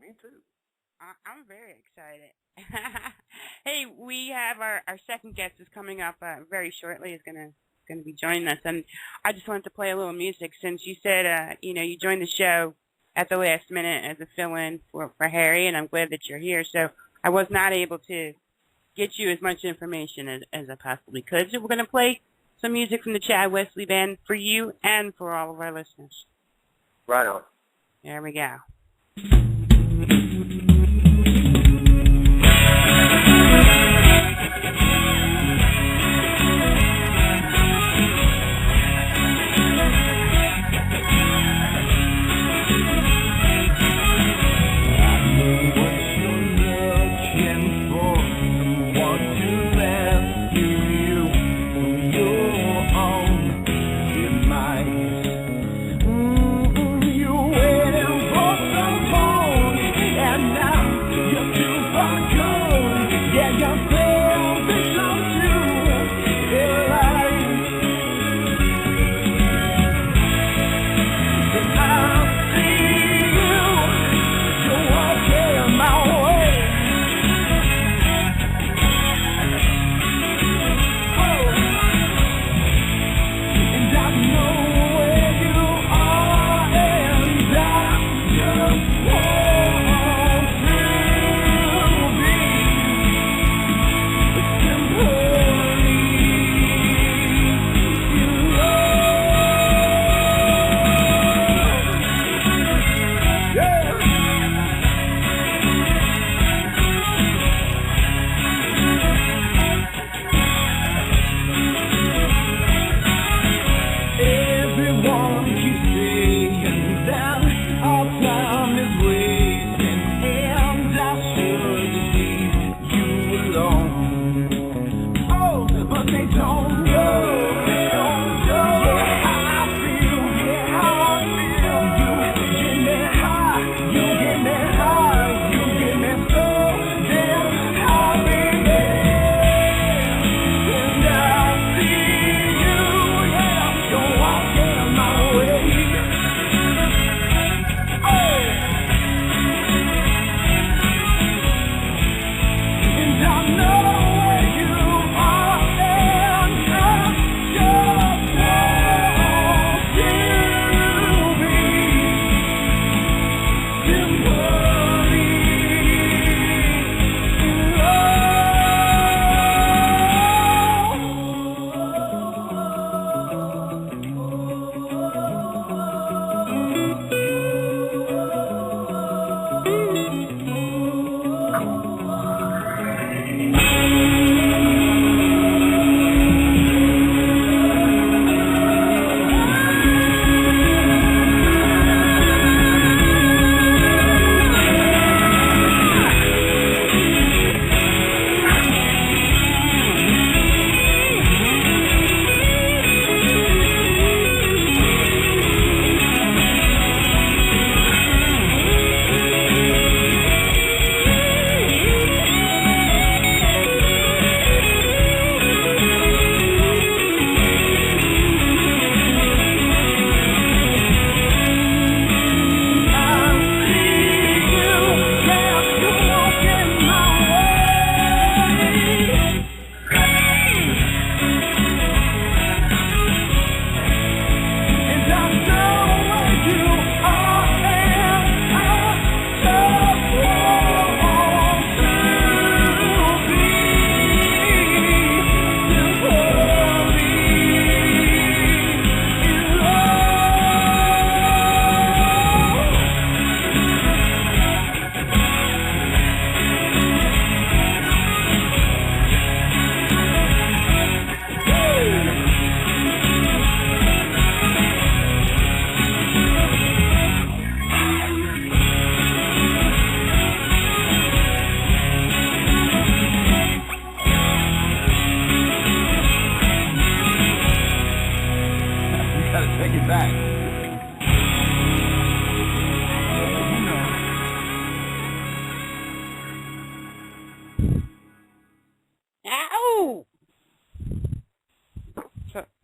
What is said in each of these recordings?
Me too. I'm very excited. Hey, we have our second guest is coming up very shortly. Is gonna be joining us, and I just wanted to play a little music since you said you joined the show at the last minute as a fill-in for Harry, and I'm glad that you're here. So I was not able to get you as much information as I possibly could. So we're gonna play some music from the Chad Wesley Band for you and for all of our listeners. Right on. There we go.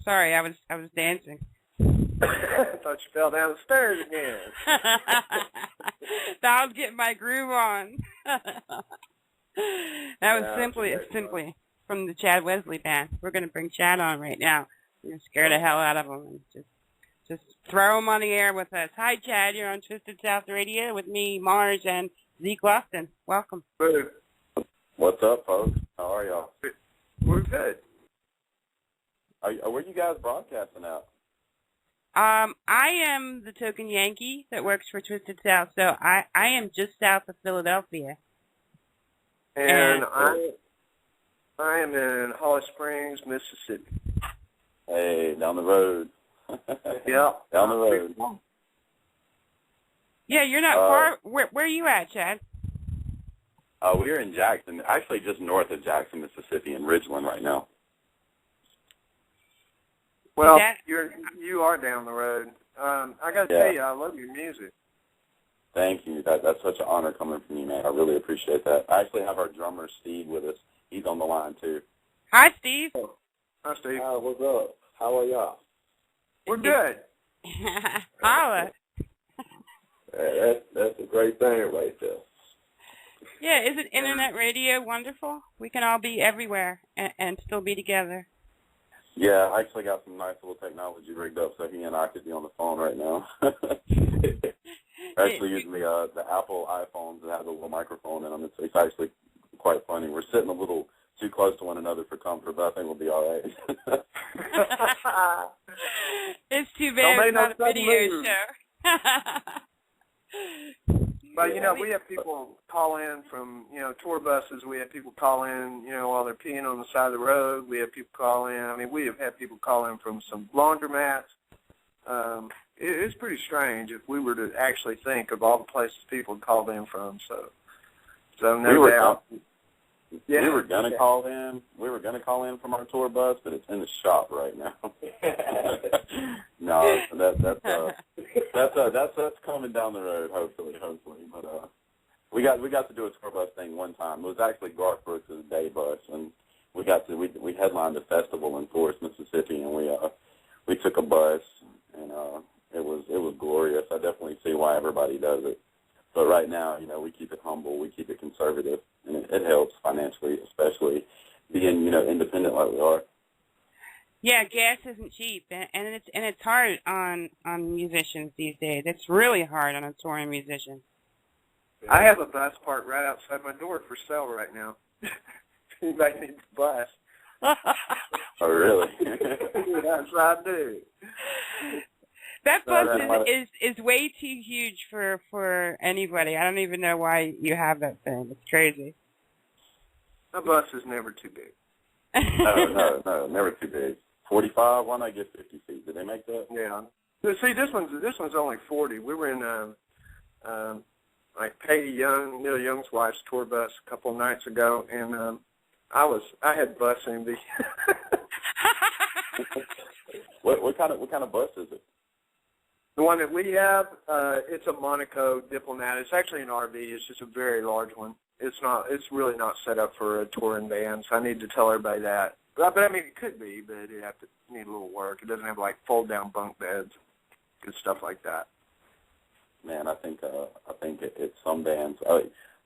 Sorry, I was dancing. I thought you fell down the stairs again. No, I'll get my groove on. That was simply from the Chad Wesley Band. We're going to bring Chad on right now. We're going to scare the hell out of him and just throw him on the air with us. Hi, Chad. You're on Twisted South Radio with me, Mars, and Zeke Loftin. Welcome. Hey. What's up, folks? How are y'all? We're good. Where are you guys broadcasting out? I am the token Yankee that works for Twisted South, so I am just south of Philadelphia. And I am in Holly Springs, Mississippi. Hey, down the road. Yeah. Down the road. Yeah, you're not far. Where are you at, Chad? We're in Jackson, actually just north of Jackson, Mississippi, in Ridgeland right now. Well, you are down the road. I got to tell you, I love your music. Thank you. That's such an honor coming from you, man. I really appreciate that. I actually have our drummer, Steve, with us. He's on the line, too. Hi, Steve. Hi, Steve. What's up? How are y'all? We're good. Holla. That's a great thing right there. Yeah, isn't internet radio wonderful? We can all be everywhere and still be together. Yeah, I actually got some nice little technology rigged up so he and I could be on the phone right now. We're actually using the Apple iPhones that have a little microphone in them. It's actually quite funny. We're sitting a little too close to one another for comfort, but I think we'll be all right. It's too bad it's not a video show. But, we have people call in from, tour buses. We have people call in, while they're peeing on the side of the road. We have people call in. I mean, we have had people call in from some laundromats. It's pretty strange if we were to actually think of all the places people called in from. So no doubt. We were gonna call in. We were gonna call in from our tour bus, but it's in the shop right now. No, that's coming down the road. Hopefully. But we got to do a tour bus thing one time. It was actually Garth Brooks' day bus, and we headlined a festival in Forest, Mississippi, and we took a bus, and it was glorious. I definitely see why everybody does it. But right now, we keep it humble, we keep it conservative, and it helps financially, especially being, independent like we are. Yeah, gas isn't cheap, and it's hard on musicians these days. It's really hard on a touring musician. I have a bus parked right outside my door for sale right now. Anybody needs a bus? Oh, really? Yes, I do. That bus is way too huge for anybody. I don't even know why you have that thing. It's crazy. My bus is never too big. No, never too big. 45. Why not get 50 feet? Did they make that? Yeah. See, this one's only 40. We were in like Peggy Young, Neil Young's wife's tour bus a couple of nights ago, and I had bus envy. What kind of bus is it? The one that we have, it's a Monaco Diplomat. It's actually an RV. It's just a very large one. It's really not set up for a touring band, so I need to tell everybody that. But I mean, it could be, but it'd have to need a little work. It doesn't have, like, fold-down bunk beds, good stuff like that. Man, I think it's some bands.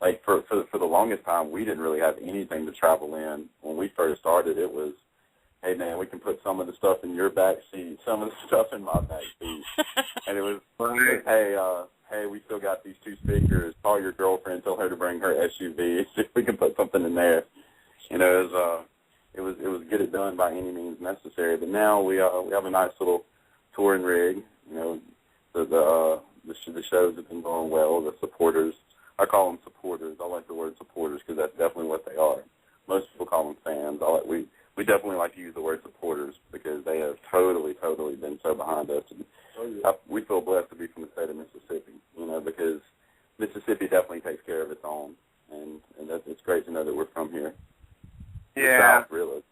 Like, for the longest time, we didn't really have anything to travel in. When we first started, it was, hey, man, we can put some of the stuff in your back seat, some of the stuff in my back seat. And it was, hey, we still got these 2 speakers. Call your girlfriend, tell her to bring her SUV. See if we can put something in there. It was get it done by any means necessary. But now we have a nice little touring rig. The shows have been going well. The supporters, I call them supporters. I like the word supporters because that's definitely what they are. Most people call them fans. We definitely like to use the word supporters because they have totally been so behind us. And we feel blessed to be from the state of Mississippi, because Mississippi definitely takes care of its own, and it's great to know that we're from here. Yeah. South, really.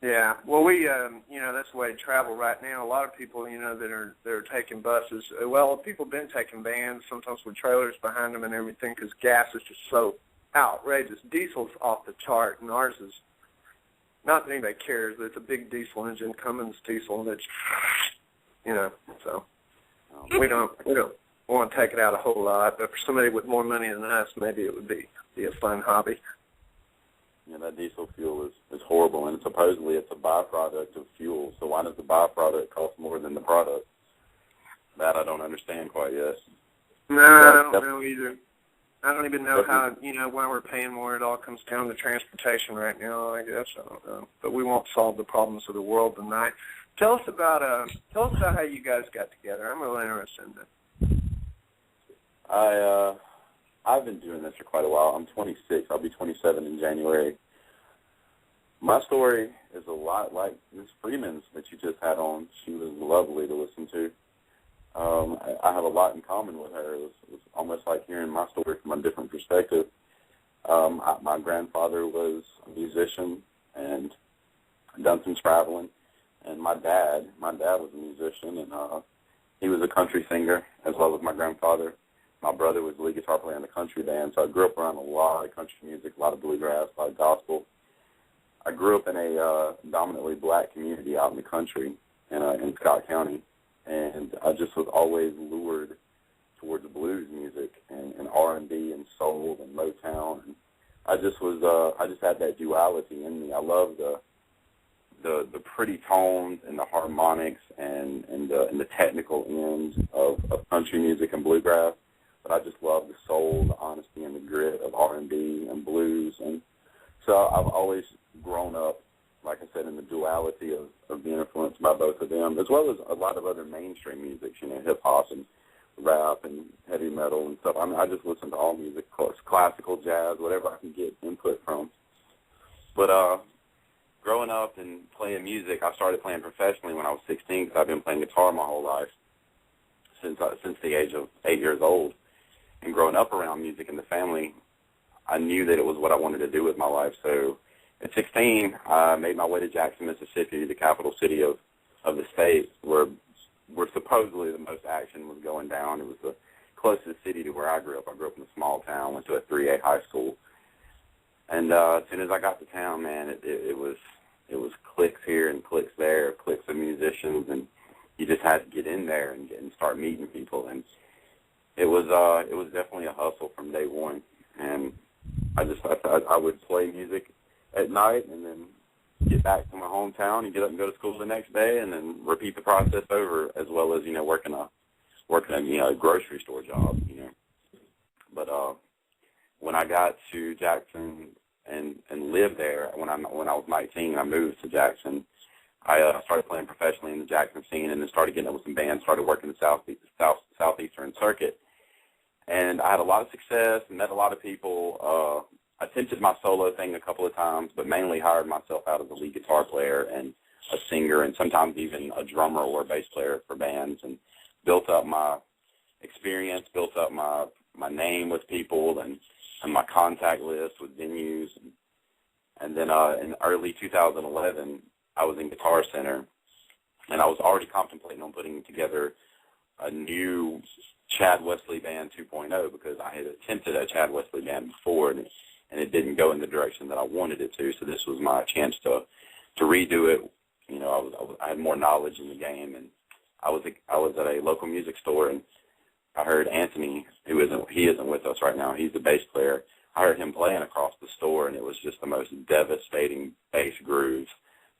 Yeah. Well, we, that's the way to travel right now. A lot of people, that are taking buses. Well, people have been taking vans, sometimes with trailers behind them and everything, because gas is just so outrageous. Diesel's off the chart, and ours is, not that anybody cares, but it's a big diesel engine, Cummins diesel, that's, so we don't want to take it out a whole lot. But for somebody with more money than us, maybe it would be a fun hobby. Yeah, that diesel fuel is horrible, and supposedly it's a byproduct of fuel. So why does the byproduct cost more than the product? That I don't understand quite yet. No, I don't know either. I don't even know how, why we're paying more. It all comes down to transportation right now, I guess. I don't know. But we won't solve the problems of the world tonight. Tell us about how you guys got together. I'm really interested in that. I've been doing this for quite a while. I'm 26. I'll be 27 in January. My story is a lot like Miss Freeman's that you just had on. She was lovely to listen to. I have a lot in common with her. It was almost like hearing my story from a different perspective. My grandfather was a musician and done some traveling, and my dad was a musician, and he was a country singer as well as my grandfather. My brother was the lead guitar player in the country band, so I grew up around a lot of country music, a lot of bluegrass, a lot of gospel. I grew up in a dominantly black community out in the country in Scott County, and I just was always lured towards blues music and R&B and soul and Motown. And I just had that duality in me. I love the pretty tones and the harmonics and the technical ends of country music and bluegrass. But I just love the soul, the honesty, and the grit of R&B and blues. And so I've always grown up, like I said, in the duality of being influenced by both of them, as well as a lot of other mainstream music, hip-hop and rap and heavy metal and stuff. I mean, I just listen to all music, classical, jazz, whatever I can get input from. But growing up and playing music, I started playing professionally when I was 16 because I've been playing guitar my whole life since the age of 8 years old. And growing up around music in the family, I knew that it was what I wanted to do with my life. So at 16, I made my way to Jackson, Mississippi, the capital city of the state, where supposedly the most action was going down. It was the closest city to where I grew up. I grew up in a small town, went to a 3A high school. And as soon as I got to town, man, it was cliques here and cliques there, cliques of musicians, and you just had to get in there and start meeting people. And it was definitely a hustle from day one. And I would play music at night and then get back to my hometown and get up and go to school the next day and then repeat the process over, as well as, working a grocery store job, But when I got to Jackson and lived there, when I was 19, I moved to Jackson. I started playing professionally in the Jackson scene and then started getting up with some bands, started working the Southeastern circuit. And I had a lot of success and met a lot of people. I attempted my solo thing a couple of times, but mainly hired myself out as a lead guitar player and a singer and sometimes even a drummer or a bass player for bands, and built up my experience, built up my name with people and my contact list with venues. And then in early 2011, I was in Guitar Center, and I was already contemplating on putting together a new Chad Wesley Band 2.0 because I had attempted a Chad Wesley Band before, and it didn't go in the direction that I wanted it to. So this was my chance to redo it. I had more knowledge in the game, and I was at a local music store, and I heard Anthony, he isn't with us right now. He's the bass player. I heard him playing across the store, and it was just the most devastating bass grooves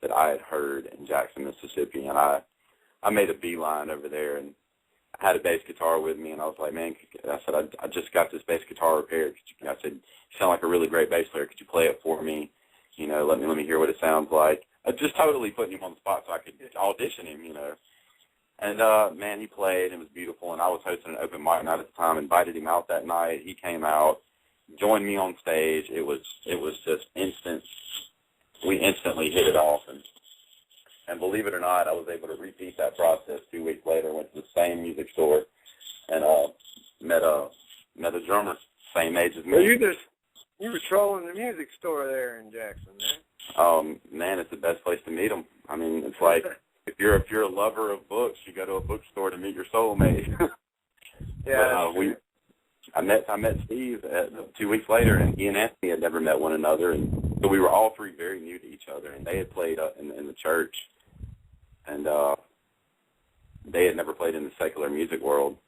that I had heard in Jackson, Mississippi. And I made a beeline over there, and I had a bass guitar with me, and I was like, man, I said, I just got this bass guitar repaired. I said, you sound like a really great bass player. Could you play it for me? Let me hear what it sounds like. I just totally putting him on the spot so I could audition him, And, man, he played. It was beautiful, and I was hosting an open mic night at the time, invited him out that night. He came out, joined me on stage. It was just instant. We instantly hit it off, and believe it or not, I was able to repeat that process 2 weeks later. Went to the same music store and met a drummer, same age as me. Well, you were trolling the music store there in Jackson, man. Man, it's the best place to meet them. I mean, it's like if you're a lover of books, you go to a bookstore to meet your soulmate. Yeah. I met Steve 2 weeks later, and he and Anthony had never met one another, and so we were all three very new to each other. And they had played in the church, and they had never played in the secular music world.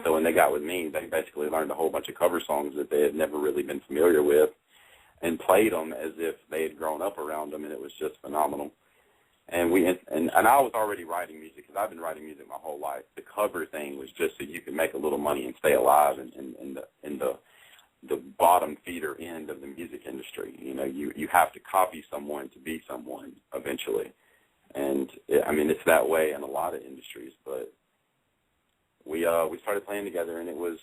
So when they got with me, they basically learned a whole bunch of cover songs that they had never really been familiar with and played them as if they had grown up around them, and it was just phenomenal. And I was already writing music because I've been writing music my whole life. The cover thing was just so you could make a little money and stay alive in the bottom feeder end of the music industry. You know, you have to copy someone to be someone eventually. And, it's that way in a lot of industries, but we started playing together, and it was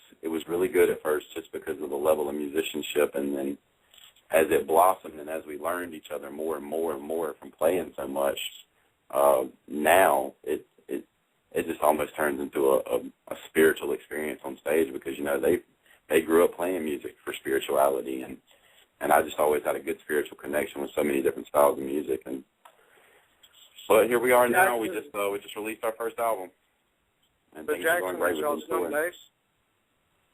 really good at first just because of the level of musicianship, and then as it blossomed and as we learned each other more and more and more from playing so much, now it just almost turns into a spiritual experience on stage because, you know, they grew up playing music for spirituality, and I just always had a good spiritual connection with so many different styles of music. But here we are now. We just released our first album. And but Jackson is y'all's home base?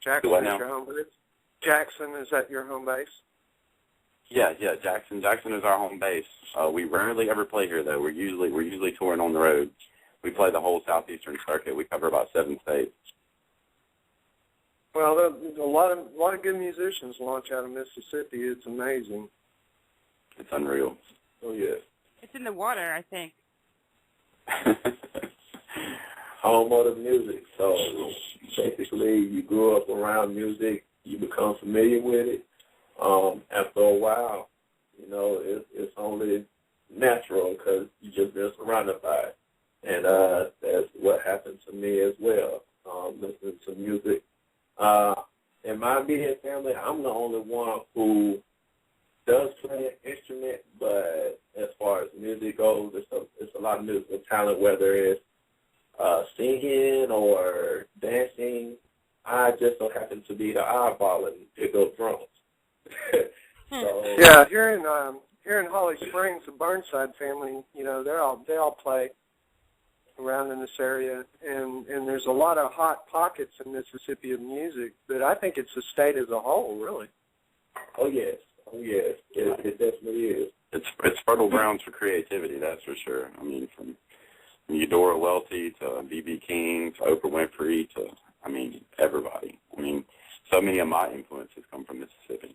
Jackson is your home base? Jackson, is that your home base? Yeah, Jackson is our home base. We rarely ever play here, though. We're usually touring on the road. We play the whole southeastern circuit. We cover about 7 states. Well, there's a lot of good musicians launch out of Mississippi. It's amazing. It's unreal. Oh yeah. It's in the water, I think. Home of the music. So basically, you grew up around music. You become familiar with it. After a while, you know, it's only natural because you just been surrounded by it. And that's what happened to me as well, listening to music. In my immediate family, I'm the only one who does play an instrument, but as far as music goes, it's a lot of musical talent, whether it's singing or dancing. I just so happen to be the eyeball and pick up drums. So, yeah, here in Holly Springs, the Burnside family, you know, they all play around in this area, and there's a lot of hot pockets in Mississippi of music, but I think it's the state as a whole, really. Oh yes, it definitely is. It's fertile grounds for creativity, that's for sure. I mean, from Eudora Welty to B.B. King to Oprah Winfrey to, everybody. So many of my influences come from Mississippi.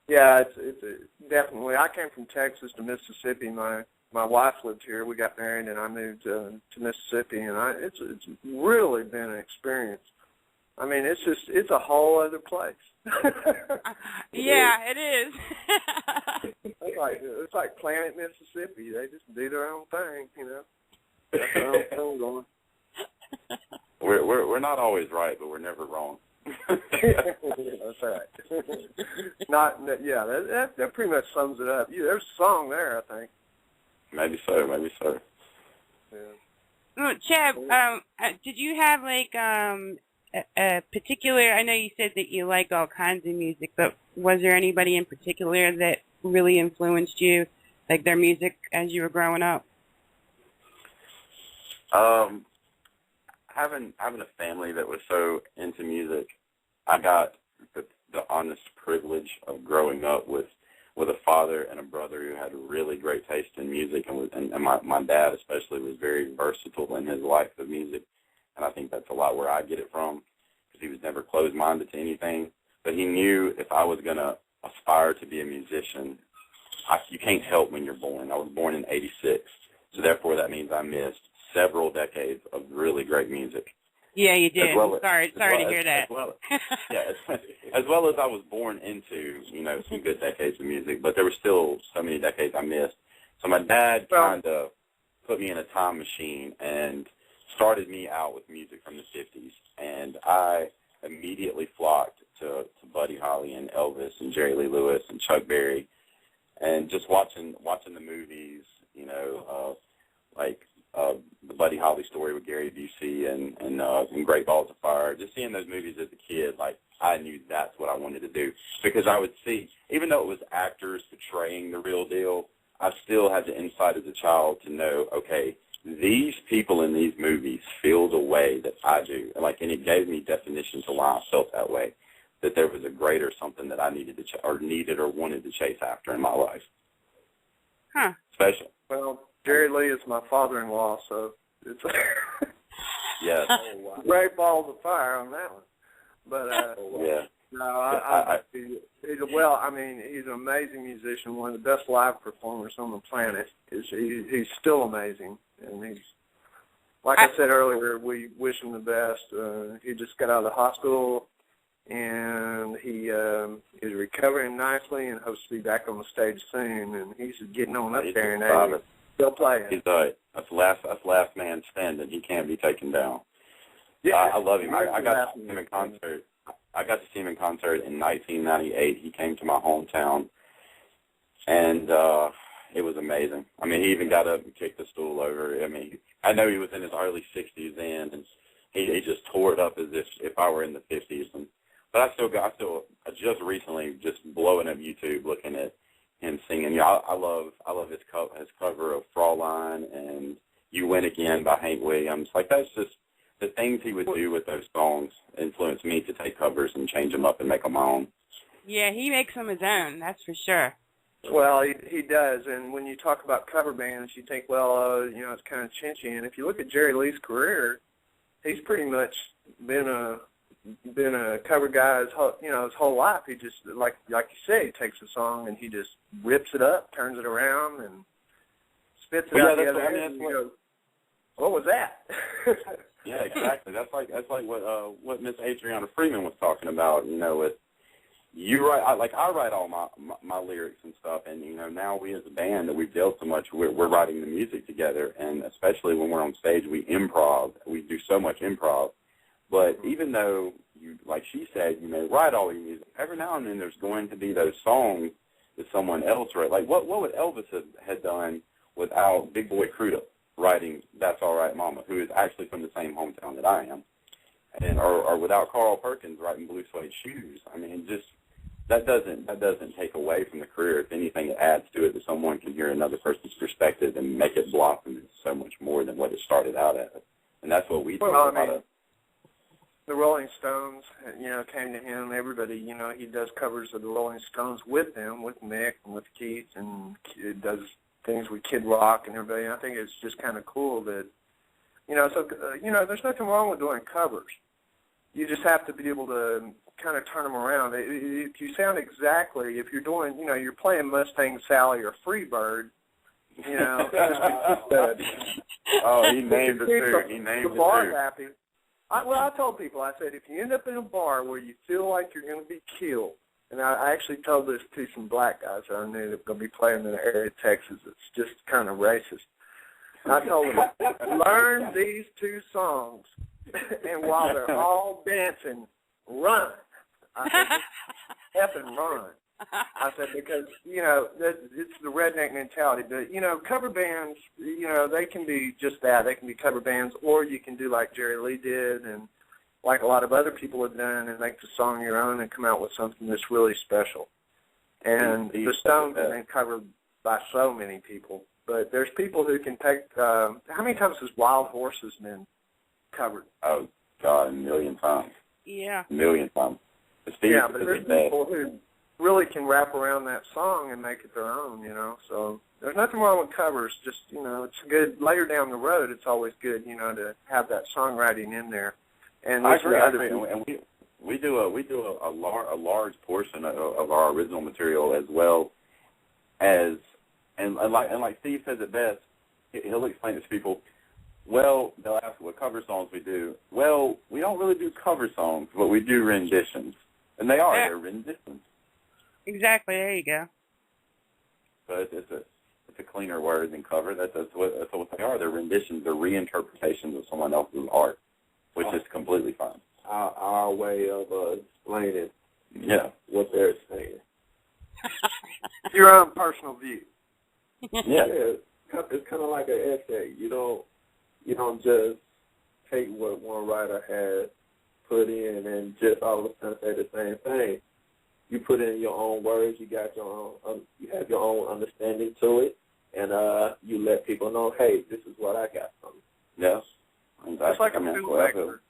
Yeah, it's definitely. I came from Texas to Mississippi. My wife lived here. We got married, and I moved to Mississippi, and it's really been an experience. It's a whole other place. Yeah, it is. It's like Planet Mississippi. They just do their own thing, you know. That's their own thing going. We're not always right, but we're never wrong. That's right. That pretty much sums it up. Yeah, there's a song there, I think. Maybe so. Yeah. Oh, Chad, did you have a particular? I know you said that you like all kinds of music, but was there anybody in particular that really influenced you, like their music as you were growing up? Having a family that was so into music, I got the honest privilege of growing up with a father and a brother who had really great taste in music, and my dad especially was very versatile in his life of music, and I think that's a lot where I get it from, because he was never closed-minded to anything, but he knew if I was going to aspire to be a musician, you can't help when you're born. I was born in '86, so therefore that means I missed several decades of really great music. Yeah, you did. Sorry to hear that. As well as I was born into, some good decades of music, but there were still so many decades I missed. So my dad kind of put me in a time machine and started me out with music from the 50s, and I immediately flocked to Buddy Holly and Elvis and Jerry Lee Lewis and Chuck Berry, and just watching the movies, like the Buddy Holly story with Gary Busey and Great Balls of Fire. Just seeing those movies as a kid, I knew that's what I wanted to do, because I would see, even though it was actors portraying the real deal, I still had the insight as a child to know, okay, these people in these movies feel the way that I do, and it gave me definition to why I felt that way, that there was a greater something that I needed or wanted to chase after in my life. Huh. Special. Well, Jerry Lee is my father-in-law, so it's Yes. Oh, wow. Great balls of fire on that one. But Yeah. no, he's an amazing musician, one of the best live performers on the planet. He's still amazing, and he's, like I said earlier, we wish him the best. He just got out of the hospital, and he is recovering nicely and hopes to be back on the stage soon. And he's getting on up there in age. Still playing. He's that's last man standing. He can't be taken down. Yeah, I love him. I got to see him in concert. I got to see him in concert in 1998. He came to my hometown, and it was amazing. I mean, he even got up and kicked the stool over. I mean, I know he was in his early 60s then, and he just tore it up as if I were in the 50s. But I just recently just blowing up YouTube looking at him singing. Yeah, I love his cover of Fraulein and You Win Again by Hank Williams. Like, that's just the things he would do with those songs influenced me to take covers and change them up and make them my own. Yeah, he makes them his own, that's for sure. Well, he does, and when you talk about cover bands, you think, well, it's kind of chinchy. And if you look at Jerry Lee's career, he's pretty much been a cover guy his whole life. He just, like you say, he takes a song and he just rips it up, turns it around, and spits it out the other end. What was that? Yeah, exactly. That's like what Miss Adriana Freeman was talking about. With you write, I write all my lyrics and stuff, and now we as a band that we've dealt so much, we're writing the music together, and especially when we're on stage, we improv. We do so much improv. But even though like she said, you may write all your music, every now and then there's going to be those songs that someone else wrote. Like what would Elvis have done without Big Boy Crudup writing That's All Right Mama, who is actually from the same hometown that I am, or without Carl Perkins writing Blue Suede Shoes. I mean, just that doesn't take away from the career. If anything, it adds to it that someone can hear another person's perspective and make it blossom into so much more than what it started out as. And that's what we do. The Rolling Stones, came to him. Everybody, he does covers of the Rolling Stones with them, with Mick and with Keith, and does things with Kid Rock and everybody. I think it's just kind of cool that, there's nothing wrong with doing covers. You just have to be able to kind of turn them around. If you sound exactly, if you're doing, you're playing Mustang Sally or Freebird, Oh, he named it too. He named the bar happy. I told people, I said, if you end up in a bar where you feel like you're going to be killed, and I actually told this to some black guys that I knew that were going to be playing in the area of Texas. It's just kind of racist. I told them, learn these two songs, and while they're all dancing, run. I said, effing run. I said, because, it's the redneck mentality. But, cover bands, they can be just that. They can be cover bands, or you can do like Jerry Lee did and like a lot of other people have done and make the song your own and come out with something that's really special. And the Stones have been covered by so many people. But there's people who can take, how many times has Wild Horses been covered? Oh, God, a million times. Yeah. A million times. But there's people who really can wrap around that song and make it their own, So there's nothing wrong with covers. Just, it's good. Later down the road, it's always good, to have that songwriting in there. And I agree. And we do a large portion of our original material as well as, and like Steve says it best. He'll explain it to people. Well, they'll ask what cover songs we do. Well, we don't really do cover songs, but we do renditions, and they're renditions. Exactly. There you go. But it's a cleaner word than cover. That's what they are. They're renditions. They're reinterpretations of someone else's art, which is completely fine. Our way of explaining what they're saying. Your own personal view. Yeah. It's kind of like an essay. You don't just take what one writer has put in and just all of a sudden say the same thing. You put in your own words. You got your own. You have your own understanding to it, and you let people know, hey, this is what I got from it. Yes. Just like a filmmaker.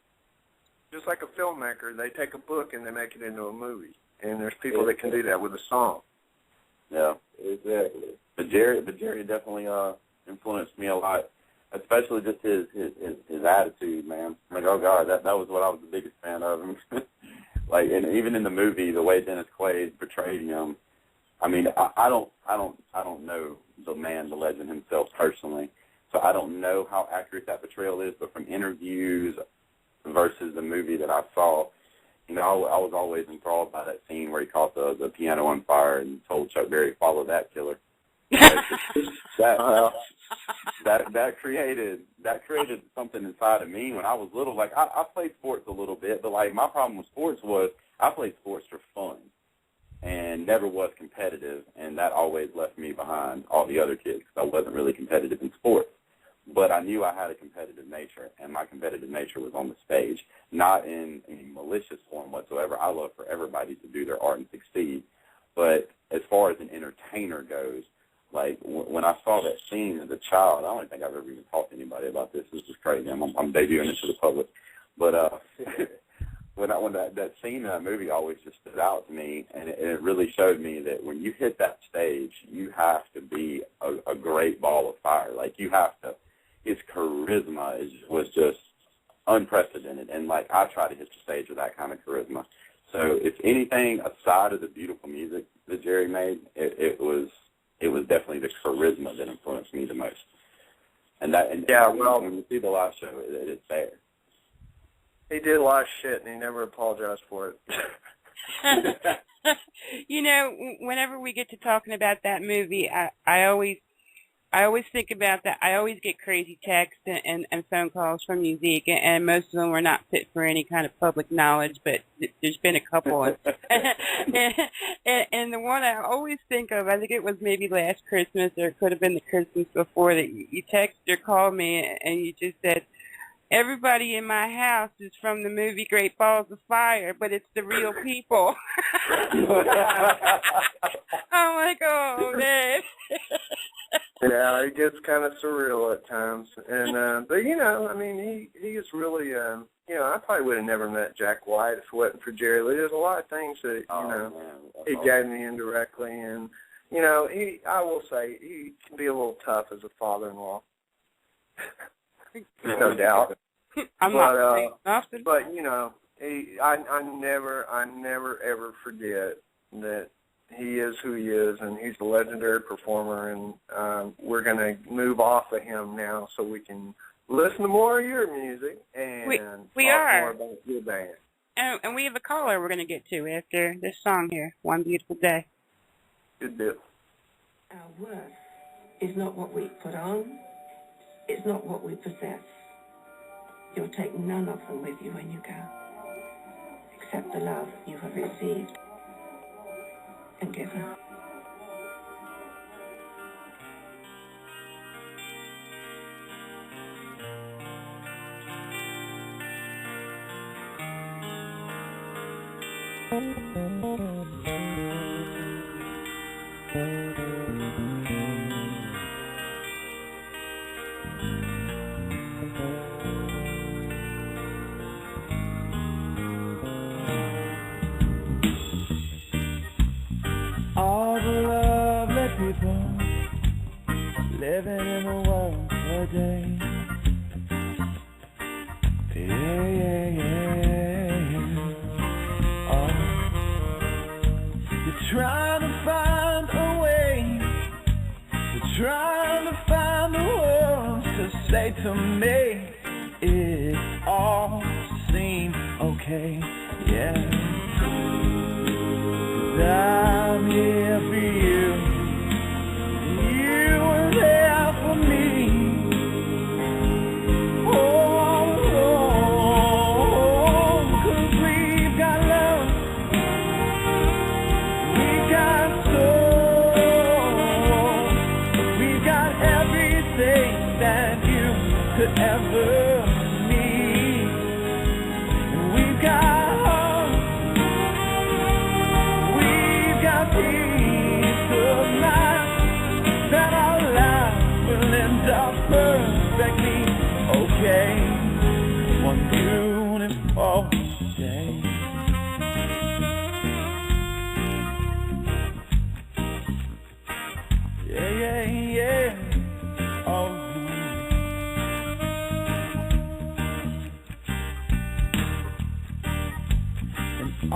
Just like a filmmaker, they take a book and they make it into a movie, and there's people that can do that with a song. Yeah, exactly. But Jerry definitely influenced me a lot. especially just his attitude, man. Like, oh God, that was what I was the biggest fan of him. Like, and even in the movie, the way Dennis Quaid portrayed him. I mean, I don't know the man, the legend himself personally, so I don't know how accurate that portrayal is. But from interviews versus the movie that I saw, you know, I was always enthralled by that scene where he caught the piano on fire and told Chuck Berry, "Follow that killer." That created something inside of me when I was little. Like, I played sports a little bit, but like my problem with sports was I played sports for fun and never was competitive, and that always left me behind all the other kids because I wasn't really competitive in sports. But I knew I had a competitive nature, and my competitive nature was on the stage, not in any malicious form whatsoever. I love for everybody to do their art and succeed. But as far as an entertainer goes, like when I saw that scene as a child, I don't think I've ever even talked to anybody about this. This is crazy. I'm debuting it to the public. But when that scene in that movie always just stood out to me, and it really showed me that when you hit that stage, you have to be a great ball of fire. Like, you have to. His charisma was just unprecedented, and like I try to hit the stage with that kind of charisma. So if anything, aside of the beautiful music that Jerry made, it was definitely the charisma that influenced me the most. And when you see the live show, it's there. He did a lot of shit, and he never apologized for it. You know, whenever we get to talking about that movie, I always think about that. I always get crazy texts and phone calls from you, Zeke, and most of them were not fit for any kind of public knowledge, but there's been a couple. And the one I always think of, I think it was maybe last Christmas, or it could have been the Christmas before, that you texted or called me, and you just said, "Everybody in my house is from the movie Great Balls of Fire, but it's the real people." I'm like, oh, man. Yeah, it gets kind of surreal at times, and but you know, I mean, he is really, you know, I probably would have never met Jack White if it wasn't for Jerry Lee. There's a lot of things that he gave me indirectly, and you know, I will say he can be a little tough as a father-in-law, no doubt. But you know, I never ever forget that he is who he is, and he's a legendary performer, and we're going to move off of him now so we can listen to more of your music and talk more about your band. And we have a caller we're going to get to after this song here, One Beautiful Day. Good deal. Our worth is not what we put on, it's not what we possess. You'll take none of them with you when you go, except the love you have received and given. All the lovely people living in the world today. You're trying to find a way. You're trying to find the words to say to me. It all seems okay, yeah. I'm here for you. You were there for me. All alone, 'cause we've got love. We got soul. We got everything that you could ever need. And we've got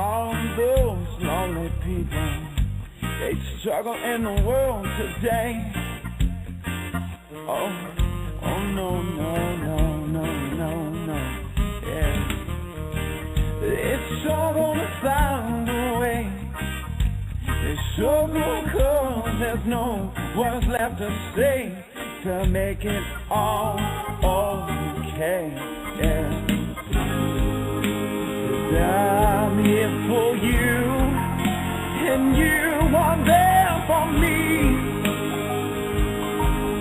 all those lonely people. They struggle in the world today. Oh, oh no, no, no, no, no, no, yeah. They struggle to find a way. They struggle 'cause there's no what's left to say to make it all okay, yeah. 'Cause I'm here for you, and you are there for me.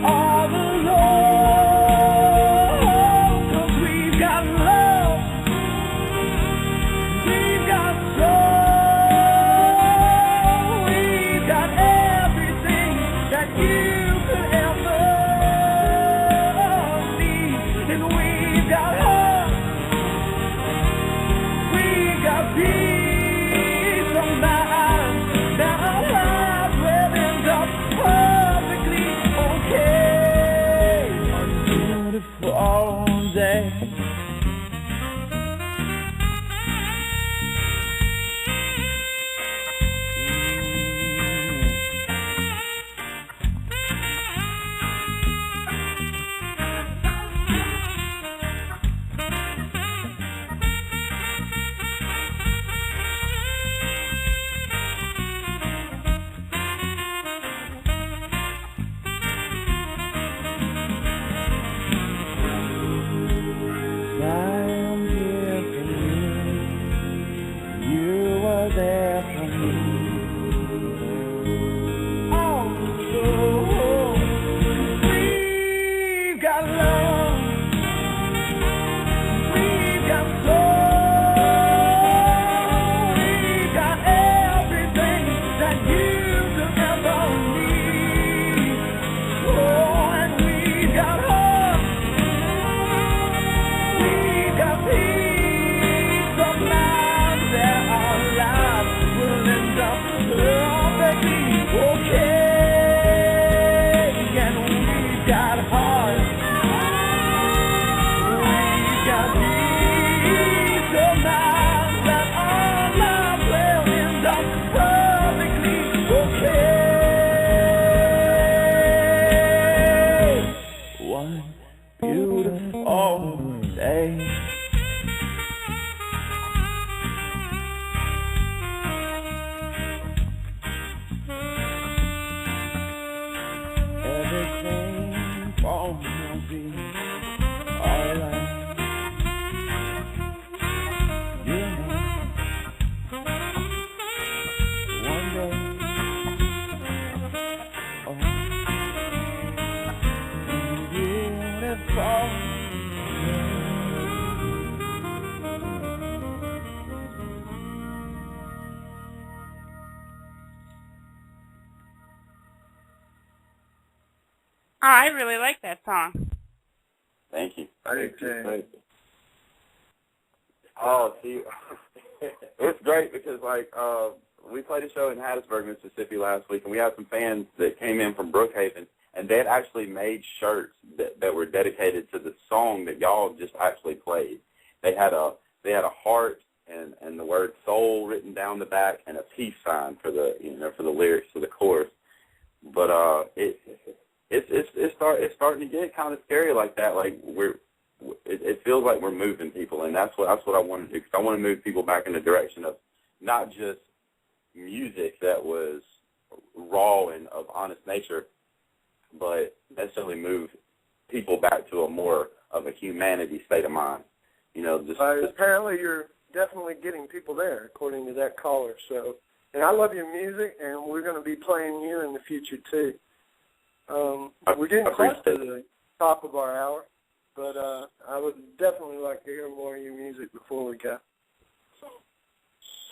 All alone, 'cause we've got love, we've got soul, we've got everything that you could ever need, and we've got heart, we've got peace of mind, that our lives will end up perfectly okay on a beautiful day. I am here for you. You were there for me. Oh, we've got love, we've got soul, we've got everything that you could ever need. Oh, and we've got heart, we've got peace of mind, that our lives will end up perfectly okay. And we've got heart, we've got peace of mind, that our lives will end up perfectly okay. One beautiful day. Everything gonna be alright. You know, one day, oh, beautiful. Oh, I really like that song. Thank you. Thank you. Oh, see, it's great because, like, we played a show in Hattiesburg, Mississippi last week, and we had some fans that came in from Brookhaven, and they had actually made shirts that were dedicated to the song that y'all just actually played. They had a heart and the word soul written down the back and a peace sign for the for the lyrics to the chorus. But it's starting to get kind of scary like that. Like it feels like we're moving people, and that's what I want to do, because I want to move people back in the direction of not just music that was raw and of honest nature, but necessarily move people back to a more of a humanity state of mind. Apparently you're definitely getting people there, according to that caller. So, and I love your music, and we're going to be playing you in the future too. We're getting close to the top of our hour, but I would definitely like to hear more of your music before we go.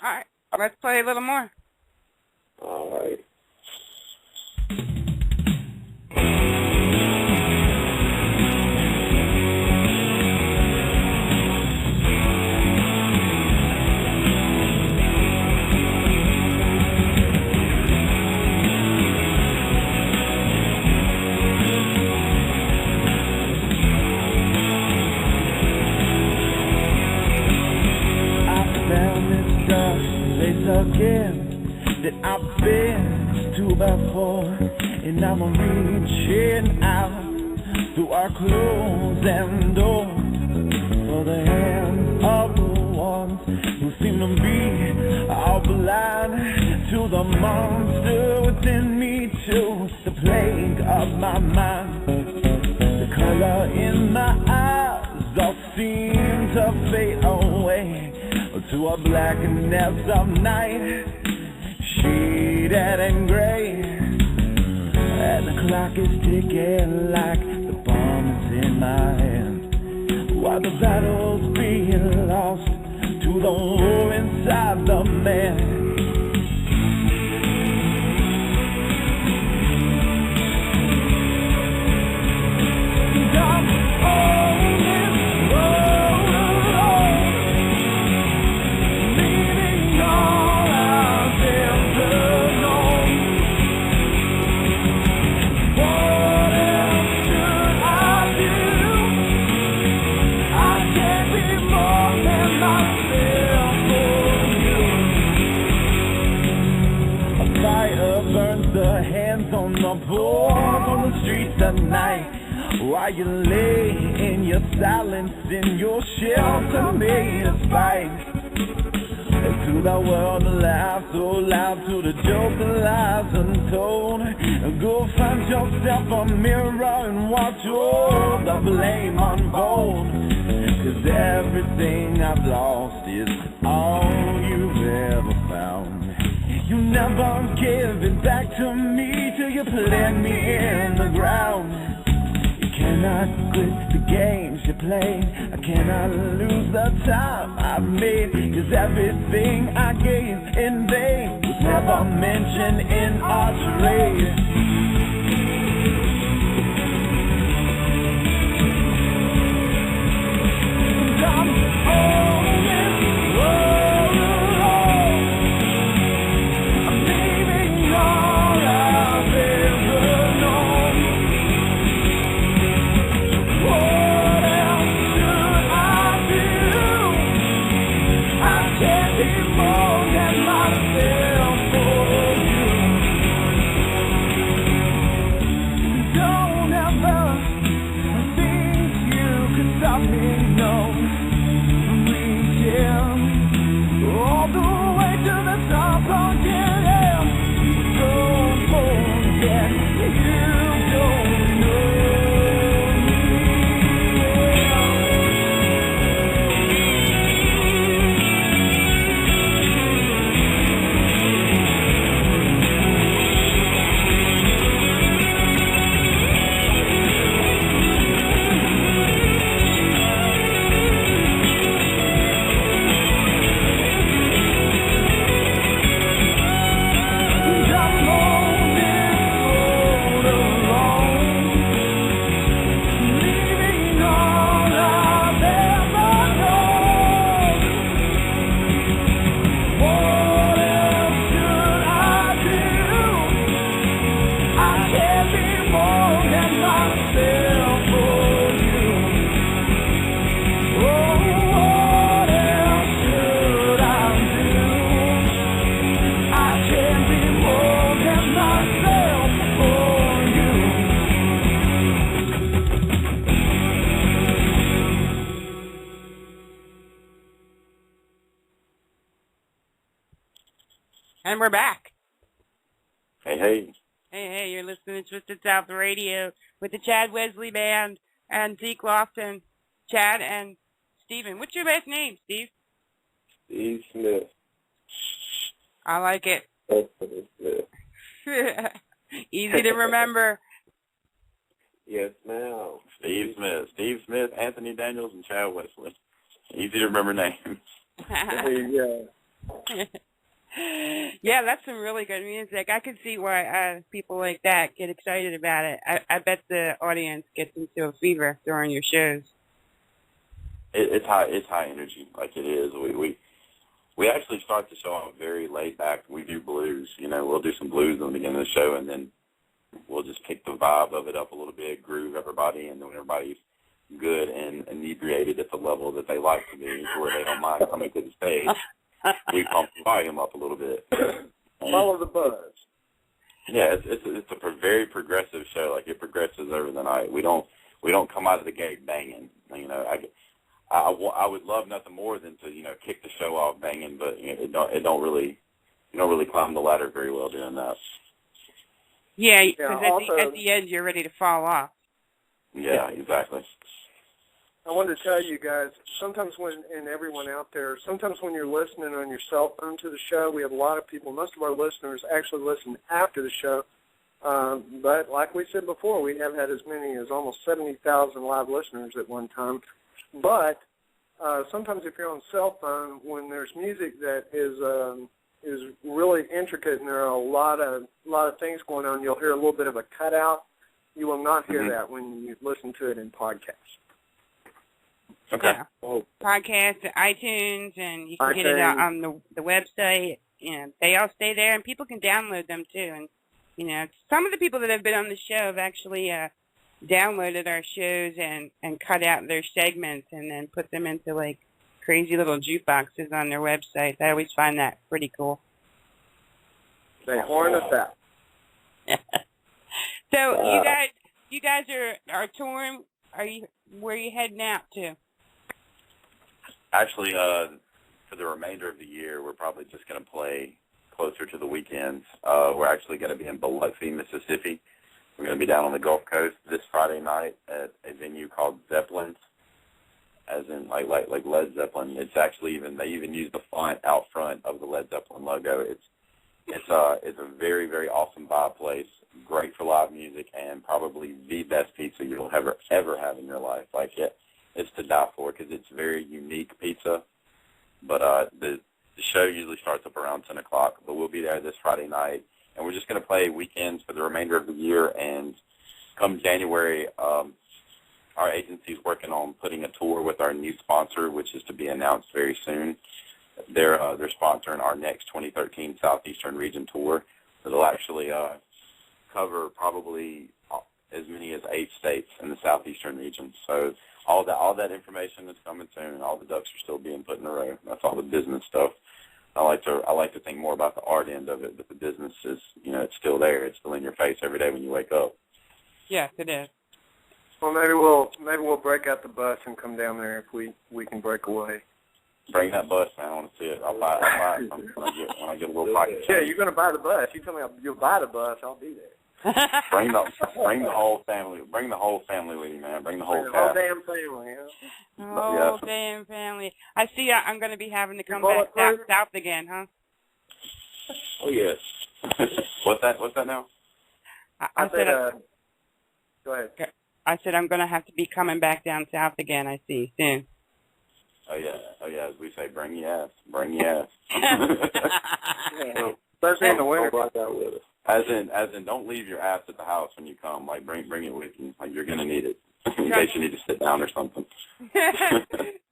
All right, let's play a little more. All right. I found this dust again that I've been to before, and I'm reaching out through our closed doors for the hand of the ones who seem to be all blind to the monster within me, to the plague of my mind. The color in my eyes all seem to fade away to a blackness of night, shaded and gray, and the clock is ticking like the bombs in my hand, while the battle's being lost to the war inside the man. On the board, on the streets at night, while you lay in your silence, in your shelter made of spite. To the world alive, so loud, to the joke of lies untold. Go find yourself a mirror and watch all the blame unfold. 'Cause everything I've lost is all you've ever found. You never give it back to me till you plant me in the ground. You cannot quit the games you play. I cannot lose the time I've made. 'Cause everything I gave in vain was never mentioned in our trade. And we're back. Hey, hey. Hey, you're listening to Twisted South Radio with the Chad Wesley Band and Zeke Loftin. Chad and Steven. What's your best name, Steve? Steve Smith. I like it. Smith. Easy to remember. Yes, ma'am. Steve Smith, Anthony Daniels, and Chad Wesley. Easy to remember names. There you go. Yeah, that's some really good music. I can see why people like that get excited about it. I bet the audience gets into a fever during your shows. It's high energy, like it is. We actually start the show out very laid back. We do blues. You know, we'll do some blues in the beginning of the show, and then we'll just pick the vibe of it up a little bit, groove everybody, and then everybody's good and inebriated at the level that they like to be, where they don't mind coming to the stage. we pump the volume up a little bit. Follow the buzz. Yeah, it's a very progressive show. Like, it progresses over the night. We don't come out of the gate banging. You know, I would love nothing more than to, you know, kick the show off banging, but you know, you don't really climb the ladder very well doing that. Yeah, because at the end you're ready to fall off. Yeah, exactly. I wanted to tell you guys, sometimes and everyone out there, sometimes when you're listening on your cell phone to the show, we have a lot of people, most of our listeners actually listen after the show. But like we said before, we have had as many as almost 70,000 live listeners at one time. But sometimes if you're on cell phone, when there's music that is really intricate and there are a lot of things going on, you'll hear a little bit of a cutout. You will not hear that when you listen to it in podcast. Okay. Yeah. Podcast, iTunes, and you can get it out on the website. You know, they all stay there, and people can download them too. And you know, some of the people that have been on the show have actually downloaded our shows and cut out their segments and then put them into like crazy little jukeboxes on their website. I always find that pretty cool. They horn us out. So you guys are touring. Where are you heading out to? Actually, for the remainder of the year, we're probably just going to play closer to the weekends. We're actually going to be in Biloxi, Mississippi. We're going to be down on the Gulf Coast this Friday night at a venue called Zeppelin's, as in like Led Zeppelin. It's actually they even use the font out front of the Led Zeppelin logo. It's a very, very awesome vibe place. Great for live music, and probably the best pizza you'll ever have in your life. Like, it's to die for because it's very unique pizza. But the show usually starts up around 10 o'clock, but we'll be there this Friday night, and we're just going to play weekends for the remainder of the year. And come January, our agency is working on putting a tour with our new sponsor, which is to be announced very soon. They're sponsoring our next 2013 Southeastern Region tour. It'll actually cover probably as many as 8 states in the Southeastern region. So all that information is coming soon. All the ducks are still being put in a row. That's all the business stuff. I like to think more about the art end of it, but the business is, you know, it's still there. It's still in your face every day when you wake up. Yes, it is. Well, maybe we'll break out the bus and come down there if we can break away. Bring that bus, man. I want to see it. I'll buy it when I get a little pocket. Yeah, you're going to buy the bus. You tell me you'll buy the bus, I'll be there. Bring the whole family. Bring the whole family with you, man. Bring the whole whole damn family. Yeah. Damn family. I see. I'm going to be having to come back south again, huh? Oh yes. What's that now? I said. Go ahead. I said I'm going to have to be coming back down south again. I see soon. Oh yeah. As we say, bring your ass. Bring your ass. Especially in the winter. As in, don't leave your ass at the house when you come. Like, bring it with you. Like, you're gonna need it in case you need to sit down or something.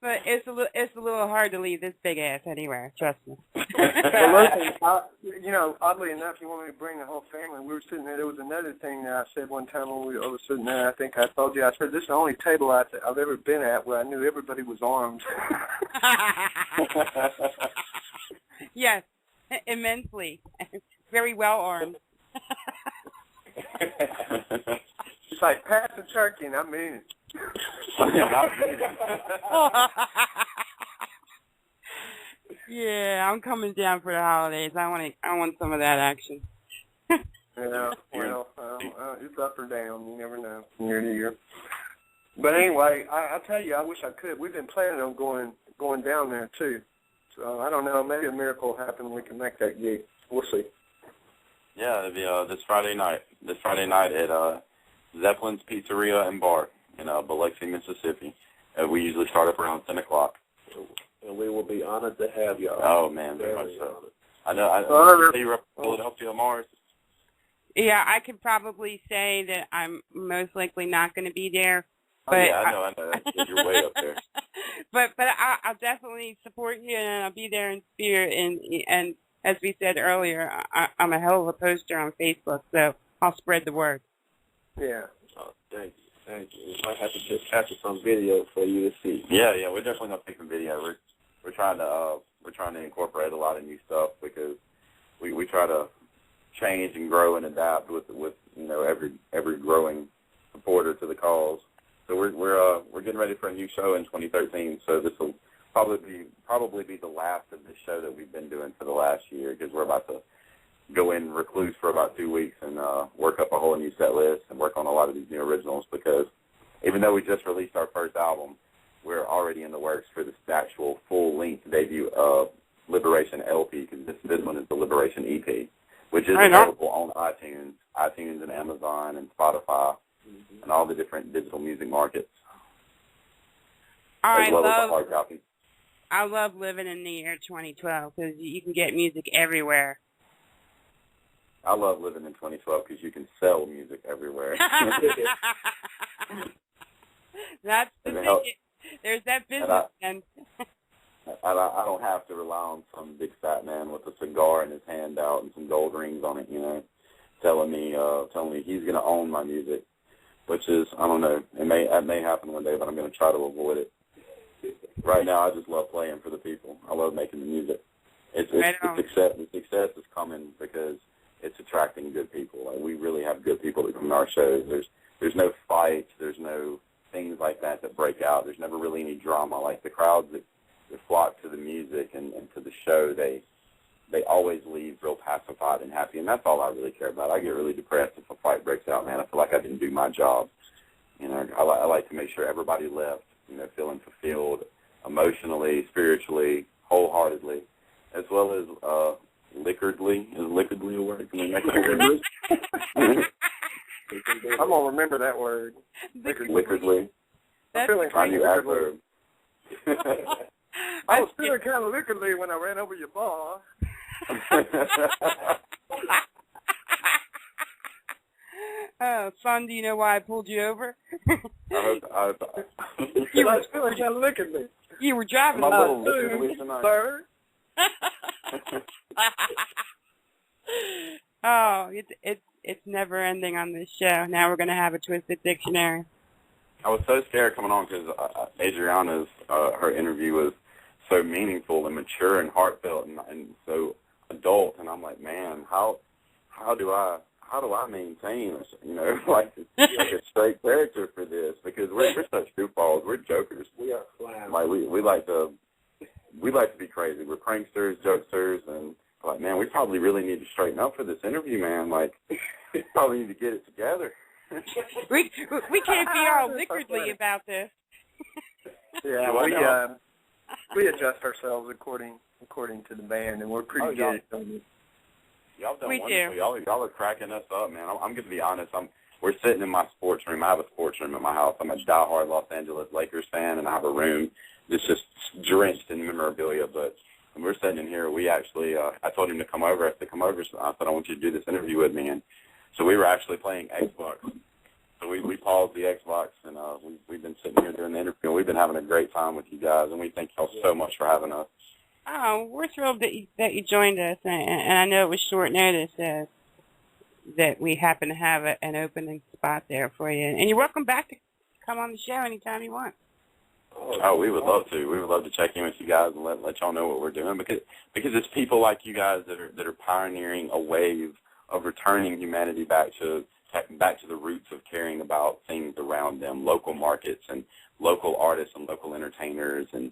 But it's a little hard to leave this big ass anywhere. Trust me. Well, listen, you know, oddly enough, you want me to bring the whole family. We were sitting there. There was another thing that I said one time when I was sitting there. I think I told you. I said this is the only table I've ever been at where I knew everybody was armed. Yes, immensely. Very well armed. It's like pass the turkey, and I mean it. Yeah, I'm coming down for the holidays. I want some of that action. Yeah, well, it's up or down. You never know from year to year. But anyway, I tell you, I wish I could. We've been planning on going down there too. So I don't know. Maybe a miracle will happen and we can make that gig. We'll see. Yeah, it'll be this Friday night. This Friday night at Zeppelin's Pizzeria and Bar in Biloxi, Mississippi. We usually start up around 10 o'clock. And we will be honored to have y'all. Oh, man, very much so. I know you're up in Philadelphia, Mars. Yeah, I could probably say that I'm most likely not going to be there. But I know. You're way up there. But I'll definitely support you, and I'll be there in spirit. And as we said earlier, I'm a hell of a poster on Facebook, so I'll spread the word. Yeah. Oh, thank you. We might have to just capture some video for you to see. Yeah, we're definitely gonna take some video. We're trying trying to incorporate a lot of new stuff because we try to change and grow and adapt with you know every growing supporter to the cause. So we're getting ready for a new show in 2013. So this will probably be the last of this show that we've been doing for the last year because we're about to go in recluse for about 2 weeks and work up a whole new set list and work on a lot of these new originals because even though we just released our first album, we're already in the works for this actual full-length debut of Liberation LP because this one is the Liberation EP, which is available on iTunes and Amazon and Spotify and all the different digital music markets. I love living in the year 2012 because you can get music everywhere. I love living in 2012 because you can sell music everywhere. That's the thing. There's that business. And I don't have to rely on some big fat man with a cigar in his hand out and some gold rings on it, you know, telling me he's going to own my music, which is, I don't know, it may happen one day, but I'm going to try to avoid it. Right now, I just love playing for the people. I love making the music. The success is coming because it's attracting good people. Like, we really have good people that come to our shows. There's no fights. There's no things like that break out. There's never really any drama. Like, the crowds that flock to the music and to the show, they always leave real pacified and happy, and that's all I really care about. I get really depressed if a fight breaks out, man. I feel like I didn't do my job. You know, I like to make sure everybody left, you know, feeling fulfilled emotionally, spiritually, wholeheartedly, as well as liquidly. Is liquidly a word? Can we make it a word? I'm going to remember that word. Liquidly. I'm feeling kind of adverb. I was feeling kind of liquidly when I ran over your bar. Oh, son, do you know why I pulled you over? I was feeling kind of liquidly. You were driving my little liquidly tonight. Sir. Oh, it's never ending on this show. Now we're going to have a twisted dictionary. I was so scared coming on because Adriana's her interview was so meaningful and mature and heartfelt and so adult, and I'm like, man, how do I maintain, you know, like a straight character for this? Because we're such goofballs, we're jokers. We are clowns. Like we like to be crazy. We're pranksters, jokesters, and like, man, we probably really need to straighten up for this interview, man. Like, we probably need to get it together. we can't be all liquidly about this. Yeah, we adjust ourselves according to the band, and we're pretty good at it. Y'all done wonderful. Y'all are cracking us up, man. I'm going to be honest. We're sitting in my sports room. I have a sports room at my house. I'm a diehard Los Angeles Lakers fan, and I have a room that's just drenched in memorabilia. But when we're sitting in here, we actually, I told him to come over. I said, come over. So I said, I want you to do this interview with me. And so we were actually playing Xbox. So we paused the Xbox, and we've been sitting here doing the interview. We've been having a great time with you guys, and we thank y'all so much for having us. Oh, we're thrilled that you joined us, and I know it was short notice that we happen to have an opening spot there for you. And you're welcome back to come on the show anytime you want. Oh, we would love to. We would love to check in with you guys and let y'all know what we're doing because it's people like you guys that are pioneering a wave of returning humanity back to the roots of caring about things around them, local markets and local artists and local entertainers and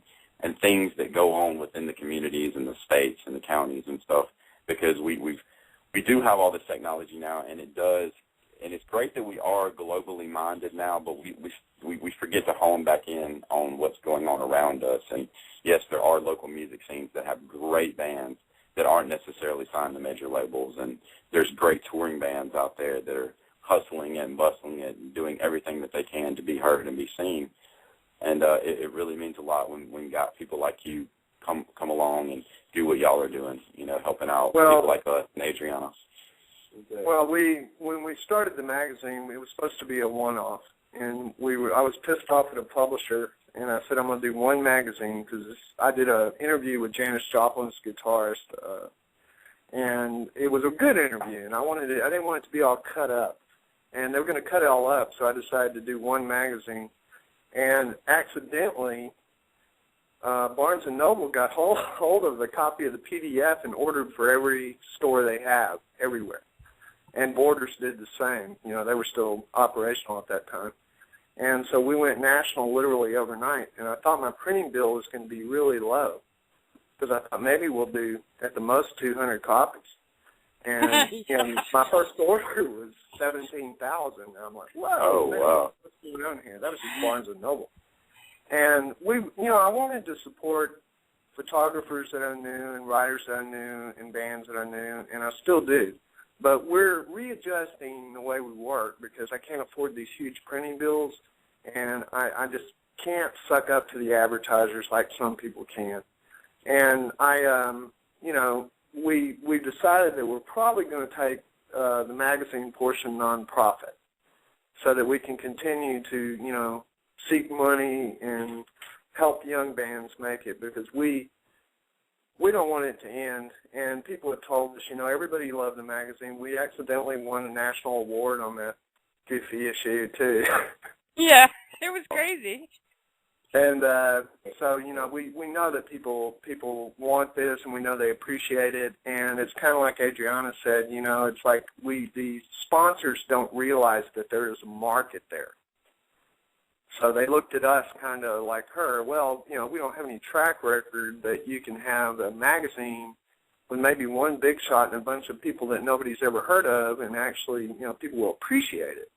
things that go on within the communities and the states and the counties and stuff, because we do have all this technology now, and it's great that we are globally minded now, but we forget to hone back in on what's going on around us. And yes, there are local music scenes that have great bands that aren't necessarily signed to major labels, and there's great touring bands out there that are hustling it and bustling it and doing everything that they can to be heard and be seen. And it really means a lot when you got people like you come along and do what y'all are doing, you know, helping out people like us and Adriana. Well, when we started the magazine, it was supposed to be a one-off, and I was pissed off at a publisher, and I said I'm going to do one magazine because I did an interview with Janis Joplin's guitarist, and it was a good interview, and I didn't want it to be all cut up, and they were going to cut it all up, so I decided to do one magazine. And accidentally, Barnes & Noble got hold of the copy of the PDF and ordered for every store they have everywhere. And Borders did the same. You know, they were still operational at that time. And so we went national literally overnight. And I thought my printing bill was going to be really low because I thought maybe we'll do at the most 200 copies. And my first order was 17,000. I'm like, whoa, wow, what's going on here? That was just Barnes & Noble. And I wanted to support photographers that I knew and writers that I knew and bands that I knew, and I still do. But we're readjusting the way we work because I can't afford these huge printing bills, and I just can't suck up to the advertisers like some people can. And we decided that we're probably going to take the magazine portion nonprofit so that we can continue to, seek money and help young bands make it because we don't want it to end. And people have told us, everybody loved the magazine. We accidentally won a national award on that goofy issue, too. Yeah, it was crazy. And so, we know that people want this, and we know they appreciate it. And it's kind of like Adriana said, it's like the sponsors don't realize that there is a market there. So they looked at us kind of like her. Well, we don't have any track record that you can have a magazine with maybe one big shot and a bunch of people that nobody's ever heard of, and actually, people will appreciate it.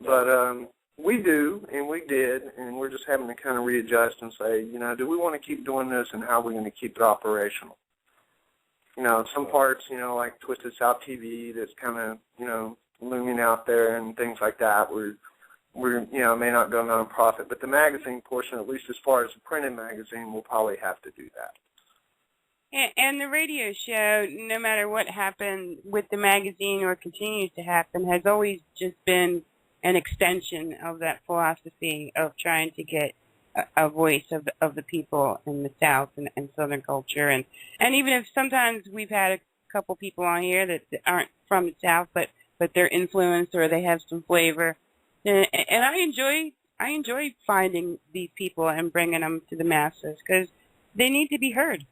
But we do, and we did, and we're just having to kind of readjust and say, do we want to keep doing this, and how are we going to keep it operational? Some parts, like Twisted South TV that's kind of, looming out there and things like that, we're may not go nonprofit, but the magazine portion, at least as far as the printed magazine, we'll probably have to do that. And the radio show, no matter what happened with the magazine or continues to happen, has always just been an extension of that philosophy of trying to get a voice of the people in the South and Southern culture. And even if sometimes we've had a couple people on here that aren't from the South, but they're influenced or they have some flavor. And I enjoy finding these people and bringing them to the masses because they need to be heard.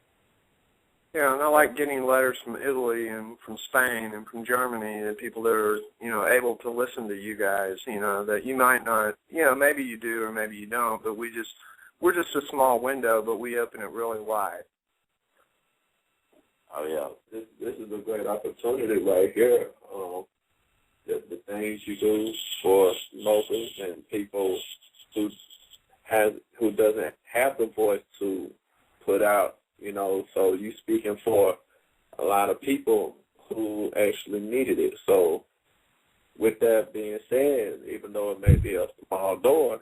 Yeah, and I like getting letters from Italy and from Spain and from Germany and people that are, able to listen to you guys, that you might not, maybe you do or maybe you don't, but we're just a small window, but we open it really wide. Oh, yeah. This is a great opportunity right here. The things you do for locals and people who doesn't have the voice to put out, so you speaking for a lot of people who actually needed it. So with that being said, even though it may be a small door,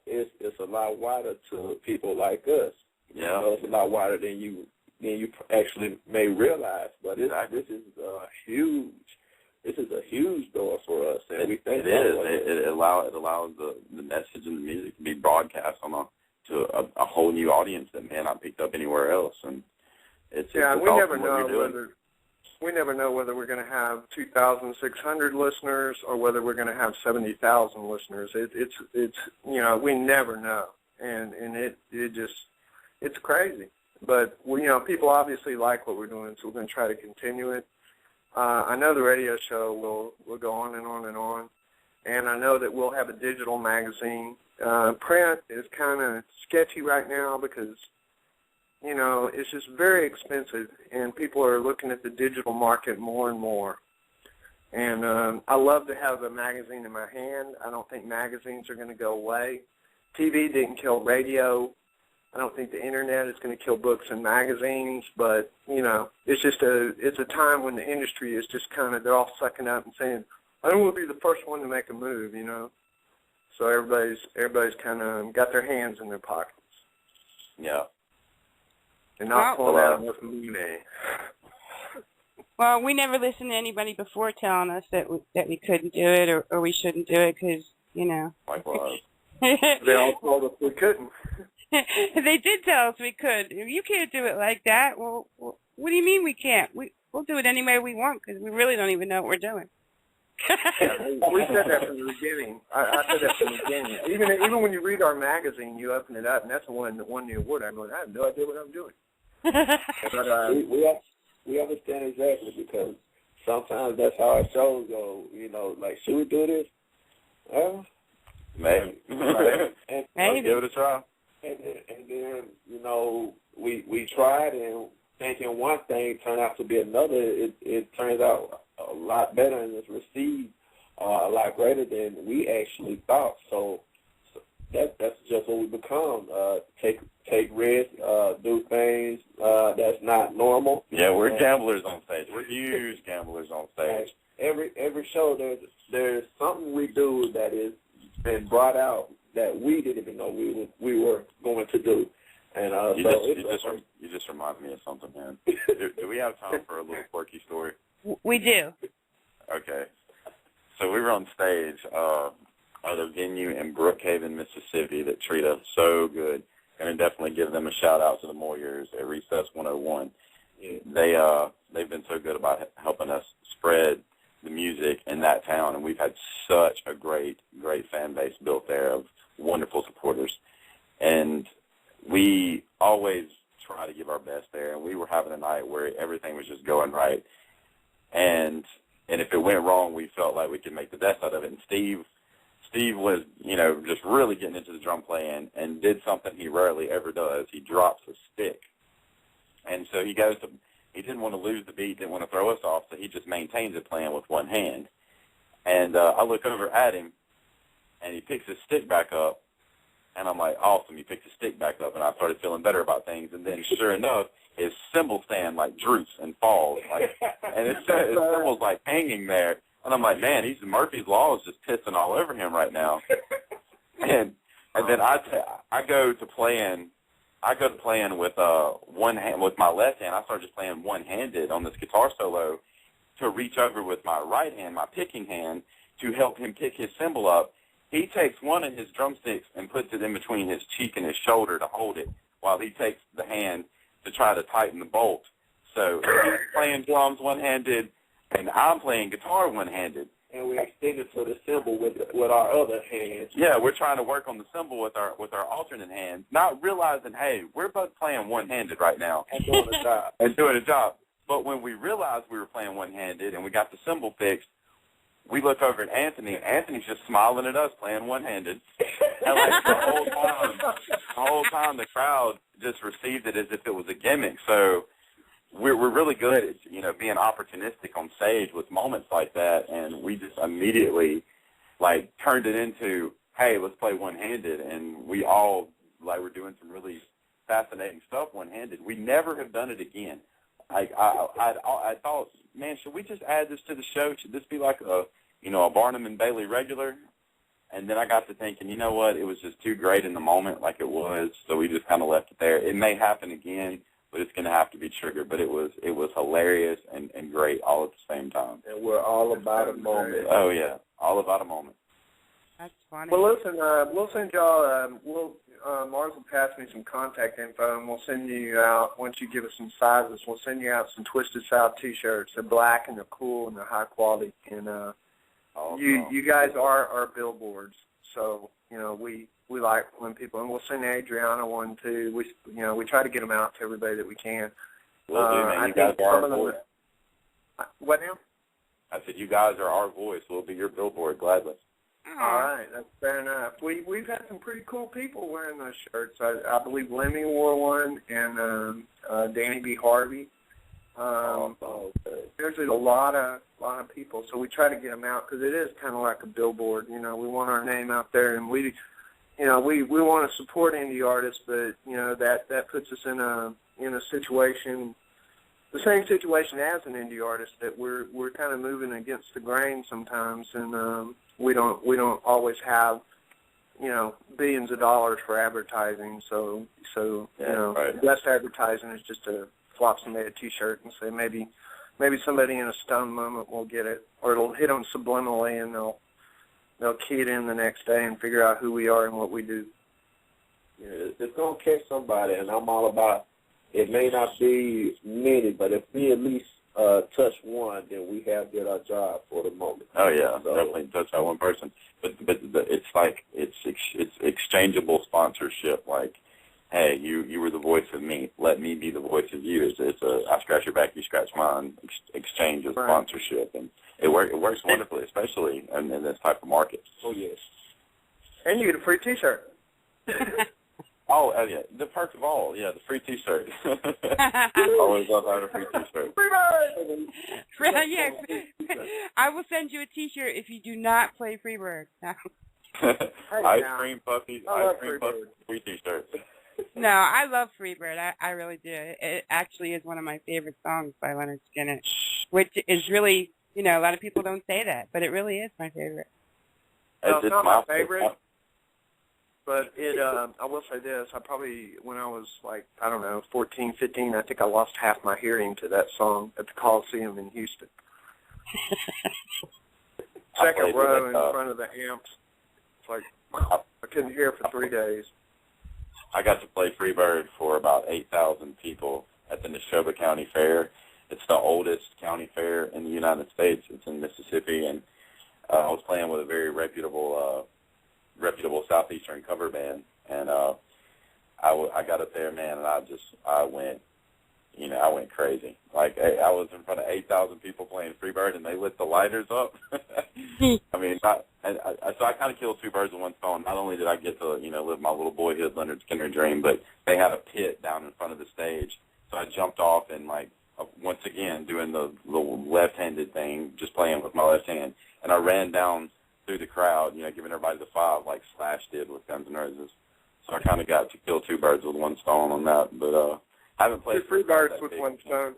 it's a lot wider to people like us. Yeah. It's a lot wider than you actually may realize. But this is a huge door for us, and we think it is. It allows the message and the music to be broadcast to a whole new audience that may not picked up anywhere else, and it's we never know whether we're going to have 2,600 listeners or whether we're going to have 70,000 listeners. It's we never know, and it's crazy. But people obviously like what we're doing, so we're going to try to continue it. I know the radio show will go on and on and on, and I know that we'll have a digital magazine. Print is kind of sketchy right now because, it's just very expensive, and people are looking at the digital market more and more. And I love to have a magazine in my hand. I don't think magazines are going to go away. TV didn't kill radio. I don't think the Internet is going to kill books and magazines, but, it's a time when the industry is just they're all sucking up and saying, I don't want to be the first one to make a move, So everybody's kind of got their hands in their pockets. Yeah. And not pulling out with money. Well, we never listened to anybody before telling us that we couldn't do it or we shouldn't do it because, Likewise. They all told us we couldn't. They did tell us we could. You can't do it like that. Well, what do you mean we can't? We'll do it any way we want because we really don't even know what we're doing. We said that from the beginning. I said that from the beginning. Even when you read our magazine, you open it up, and that's the one that won the award. I'm going, I have no idea what I'm doing. But we understand exactly, because sometimes that's how our shows go. You know, like, should we do this? Well, maybe. Maybe. Give it a try. And then, you know, we tried, and thinking one thing turned out to be another. It turns out a lot better, and it's received a lot greater than we actually thought. So that's just what we become. Take risks, do things that's not normal. Yeah, we're gamblers on stage. We're huge gamblers on stage. Every show there's something we do that is been brought out that we didn't even know we were going to do. And you just remind me of something, man. Do we have time for a little quirky story? We do. Okay. So we were on stage at a venue in Brookhaven, Mississippi that treat us so good. Going to definitely give them a shout-out to the Moyers at Recess 101. Yeah. They've been so good about helping us spread the music in that town, and we've had such a great fan base built there of wonderful supporters. And we always try to give our best there, and we were having a night where everything was just going right. And if it went wrong, we felt like we could make the best out of it. And Steve was, just really getting into the drum playing and did something he rarely ever does. He drops a stick. And so he didn't want to lose the beat, didn't want to throw us off, so he just maintains it playing with one hand. And I look over at him, and he picks his stick back up, and I'm like, awesome, he picked his stick back up, and I started feeling better about things. And then, sure enough, his cymbal stand, droops and falls, and his cymbal's, hanging there. And I'm like, man, Murphy's Law is just pissing all over him right now. And then I go to playing with one hand, with my left hand. I started just playing one-handed on this guitar solo to reach over with my right hand, my picking hand, to help him pick his cymbal up. He takes one of his drumsticks and puts it in between his cheek and his shoulder to hold it, while he takes the hand to try to tighten the bolt. So he's playing drums one-handed, and I'm playing guitar one-handed. And we extended to the cymbal with our other hands. Yeah, we're trying to work on the cymbal with our alternate hands, not realizing, hey, we're both playing one-handed right now. And doing a job. But when we realized we were playing one-handed and we got the cymbal fixed, we look over at Anthony. Anthony's just smiling at us playing one-handed. And the whole time the crowd just received it as if it was a gimmick. So we're really good at, being opportunistic on stage with moments like that, and we just immediately, turned it into, hey, let's play one-handed, and we all, were doing some really fascinating stuff one-handed. We never have done it again. I thought, man, should we just add this to the show? Should this be like a Barnum and Bailey regular? And then I got to thinking, you know what, it was just too great in the moment like it was, so we just kind of left it there. It may happen again, but it's going to have to be triggered. But it was hilarious and great all at the same time. And we're all about a moment. Oh, yeah, all about a moment. That's funny. Well, listen, we'll send y'all, Mars will pass me some contact info, and we'll send you out, once you give us some sizes, we'll send you out some Twisted South T-shirts. They're black, and they're cool, and they're high quality. And you guys are our billboards. So, we like when people, and we'll send Adriana one too. We try to get them out to everybody that we can. We'll do, man. You guys are our voice. What now? I said, you guys are our voice. We'll be your billboard gladly. All right, that's fair enough. We've had some pretty cool people wearing those shirts. I believe Lemmy wore one, and Danny B. Harvey. There's a lot of people, so we try to get them out because it is kind of like a billboard. We want our name out there, and we want to support indie artists, but that puts us in a situation, the same situation as an indie artist, that we're kind of moving against the grain sometimes, and we don't always have billions of dollars for advertising. So right. The best advertising is just to flop somebody a T-shirt and say maybe somebody in a stun moment will get it, or it'll hit them subliminally, and they'll key it in the next day and figure out who we are and what we do. Yeah, it's going to catch somebody, and I'm all about, it may not be many, but if we at least touch one, then we have did our job for the moment. Oh yeah, so, definitely touch that one person. But it's like it's exchangeable sponsorship. Like, hey, you were the voice of me. Let me be the voice of you. It's a I scratch your back, you scratch mine. Exchange of sponsorship, and it works wonderfully, especially in this type of market. Oh yes. And you get a free T-shirt. Oh, yeah, the perk of all, yeah, the free T-shirt. Always love having a free T-shirt. Yeah, I will send you a T-shirt if you do not play Freebird. Ice cream puppy, free T-shirt. No, I love Freebird. I really do. It actually is one of my favorite songs by Leonard Skinner, which is really, a lot of people don't say that, but it really is my favorite. Well, it's not my favorite. But I will say this, I probably, when I was 14, 15, I think I lost half my hearing to that song at the Coliseum in Houston. Second row in front of the amps. It's like, I couldn't hear for 3 days. I got to play Freebird for about 8,000 people at the Neshoba County Fair. It's the oldest county fair in the United States. It's in Mississippi, and I was playing with a very reputable Southeastern cover band, and I got up there, man, and I went crazy. Like, I was in front of 8,000 people playing Freebird, and they lit the lighters up. I mean, so I kind of killed two birds with one stone. Not only did I get to, live my little boyhood Leonard Skinner dream, but they had a pit down in front of the stage. So I jumped off and, once again, doing the left-handed thing, just playing with my left hand, and I ran down through the crowd, giving everybody the five like Slash did with Guns N' Roses. So I kind of got to kill two birds with one stone on that, but I haven't played three birds with one stone.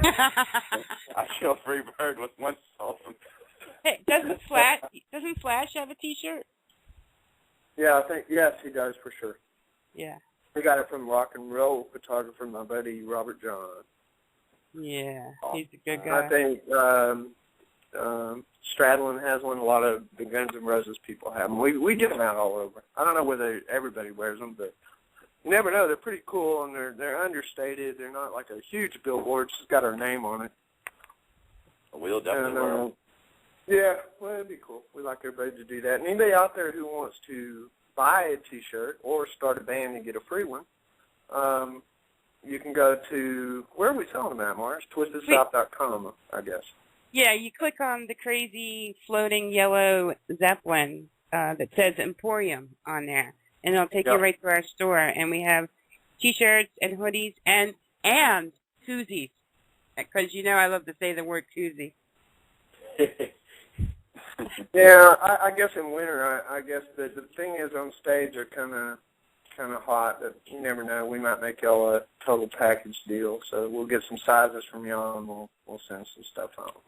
I killed Freebird with one stone. Hey, doesn't Slash have a T-shirt? Yeah, yes, he does for sure. Yeah. We got it from rock and roll photographer, my buddy Robert John. Yeah, he's a good guy. I think Stradlin has one. A lot of the Guns N' Roses people have them. We get them out all over. I don't know whether everybody wears them, but you never know. They're pretty cool, and they're understated. They're not like a huge billboard. It's just got our name on it. We'll definitely wear them. Yeah, well, it'd be cool. We like everybody to do that. And anybody out there who wants to buy a T-shirt or start a band and get a free one, you can go to, where are we selling them at, Mars? TwistedSouth.com, I guess. Yeah, you click on the crazy floating yellow Zeppelin that says Emporium on there, and it'll take you right to our store. And we have T-shirts and hoodies and koozies, because I love to say the word koozie. Yeah, I guess in winter, I guess the thing is on stage are kind of hot. That you never know. We might make y'all a total package deal. So we'll get some sizes from y'all, and we'll send some stuff home.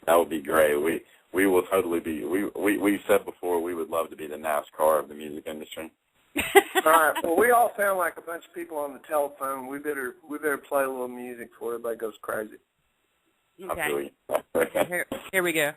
That would be great. We will totally be. We said before we would love to be the NASCAR of the music industry. All right. Well, we all sound like a bunch of people on the telephone. We better play a little music before everybody goes crazy. Okay. Here we go.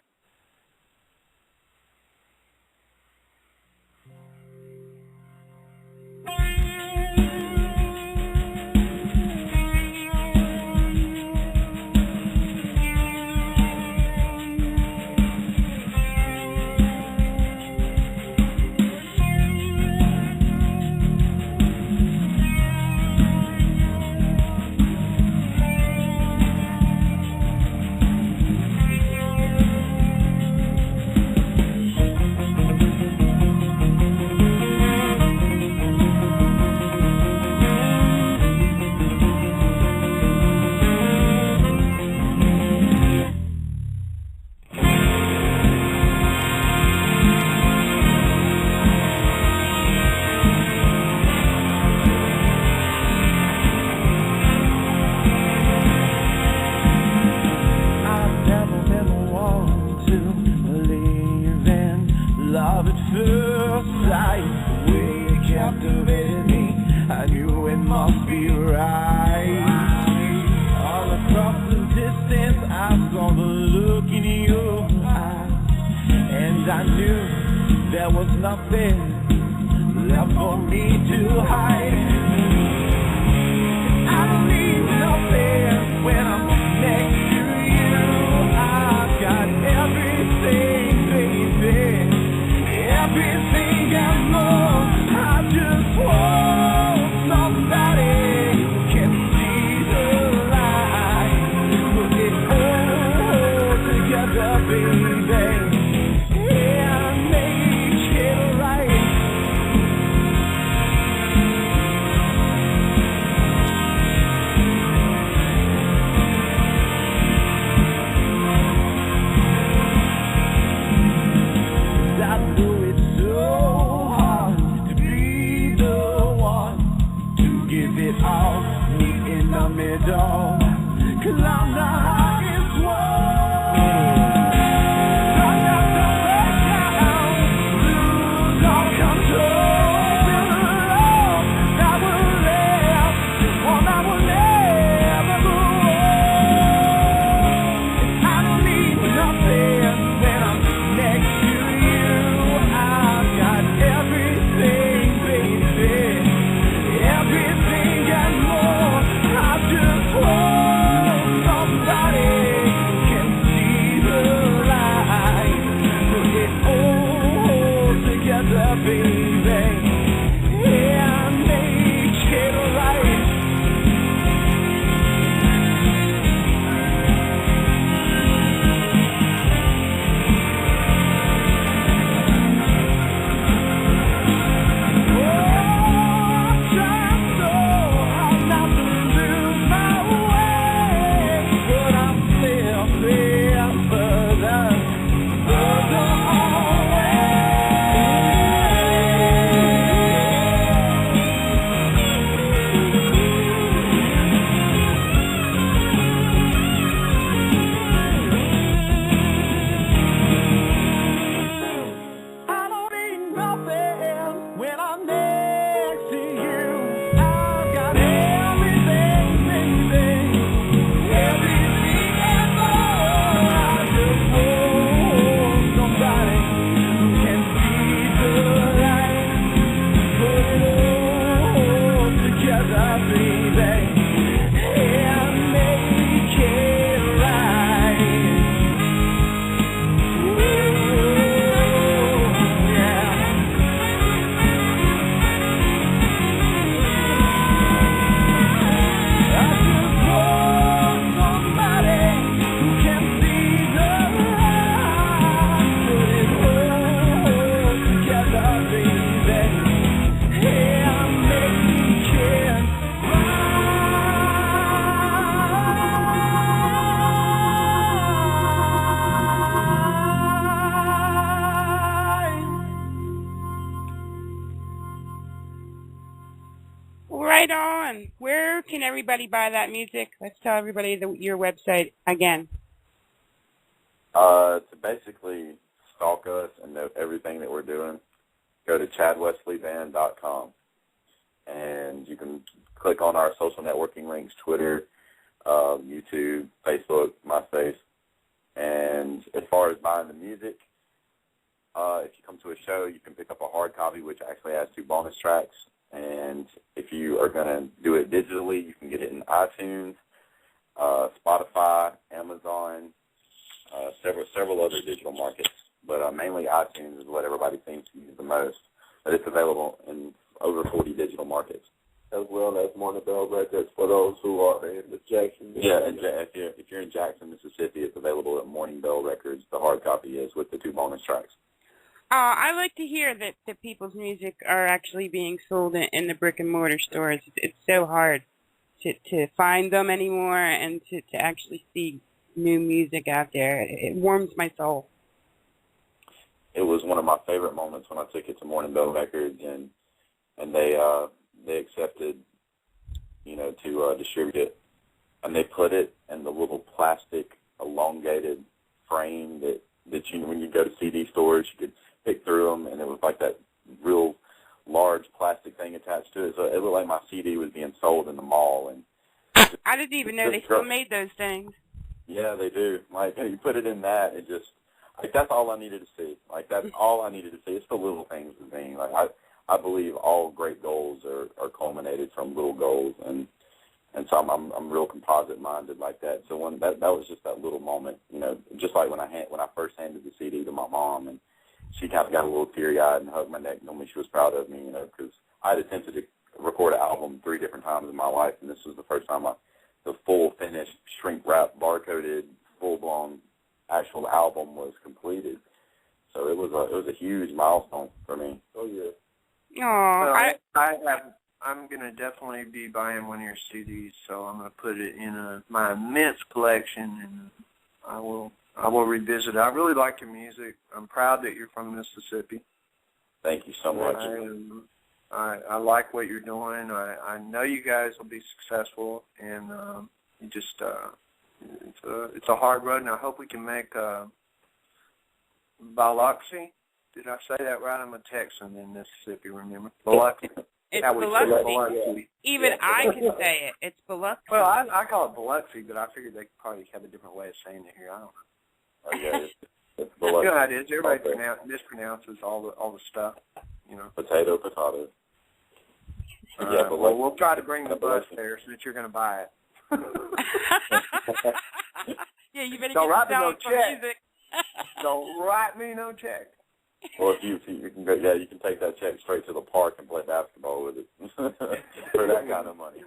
I don't need nothing when I'm next to together, baby. Yeah, make it right. I know it's so hard to be the one to give it all, meet in the middle, 'cause I'm the highest one. I'm not the break down, lose all control, build a love that will last, one that will never go on. I don't need nothing when I'm next to you. I've got everything, baby, everything and more. I just hope somebody can see the light, put it all together, baby, and make it right. I don't need nothing when I'm next to you. I've got everything, baby, everything and more. I just want somebody who can see the light, put it all together, baby, and make it right. Right on. Where can everybody buy that music? Let's tell everybody your website again. To basically stalk us and know everything that we're doing, go to chadwesleyband.com, and you can click on our social networking links, Twitter, YouTube, Facebook, MySpace. And as far as buying the music, if you come to a show, you can pick up a hard copy, which actually has 2 bonus tracks. And if you are going to do it digitally, you can get it in iTunes, Spotify, Amazon, several other digital markets. But mainly iTunes is what everybody seems to use the most. But it's available in over 40 digital markets. As well as Morning Bell Records for those who are in the Jackson. Yeah, and if you're in Jackson, Mississippi, it's available at Morning Bell Records. The hard copy is with the 2 bonus tracks. I like to hear that people's music are actually being sold in the brick and mortar stores. It's so hard to find them anymore and to actually see new music out there. It warms my soul. It was one of my favorite moments when I took it to Morning Bell Records, and they accepted, to distribute it, and they put it in the little plastic elongated frame that when you go to CD stores, you could pick through them, and it was like that real large plastic thing attached to it. So it looked like my CD was being sold in the mall. And I didn't even know they still made those things. Yeah, they do. Like, you put it in that, it just, like, that's all I needed to see. Like, that's all I needed to see. It's the little things with me. Like, I believe all great goals are culminated from little goals, and so I'm real composite minded like that. So when that was just that little moment, just like when I first handed the CD to my mom, and she kind of got a little teary-eyed and hugged my neck and told me she was proud of me, because I had attempted to record an album 3 different times in my life, and this was the first time the full finished shrink wrap barcoded full blown actual album was completed. So it was a huge milestone for me. Oh yeah. Oh, I'm gonna definitely be buying one of your CDs, so I'm gonna put it in my immense collection, and I will revisit it. I really like your music. I'm proud that you're from Mississippi. Thank you so much. I like what you're doing. I know you guys will be successful, and you just it's a hard road, and I hope we can make Biloxi. Did I say that right? I'm a Texan in Mississippi, remember? Biloxi. it's Biloxi. Even I can say it. It's Biloxi. Well, I call it Biloxi, but I figured they probably have a different way of saying it here. I don't know. Oh, yeah, it's Biloxi. You know how it is. Everybody mispronounces all the stuff, you know. Potato. Yeah, well, we'll try to bring the bus there since you're going to buy it. Yeah, you better Don't get write me no some check. music. Don't write me no check. Well, if you can go, you can take that check straight to the park and play basketball with it for that kind of money.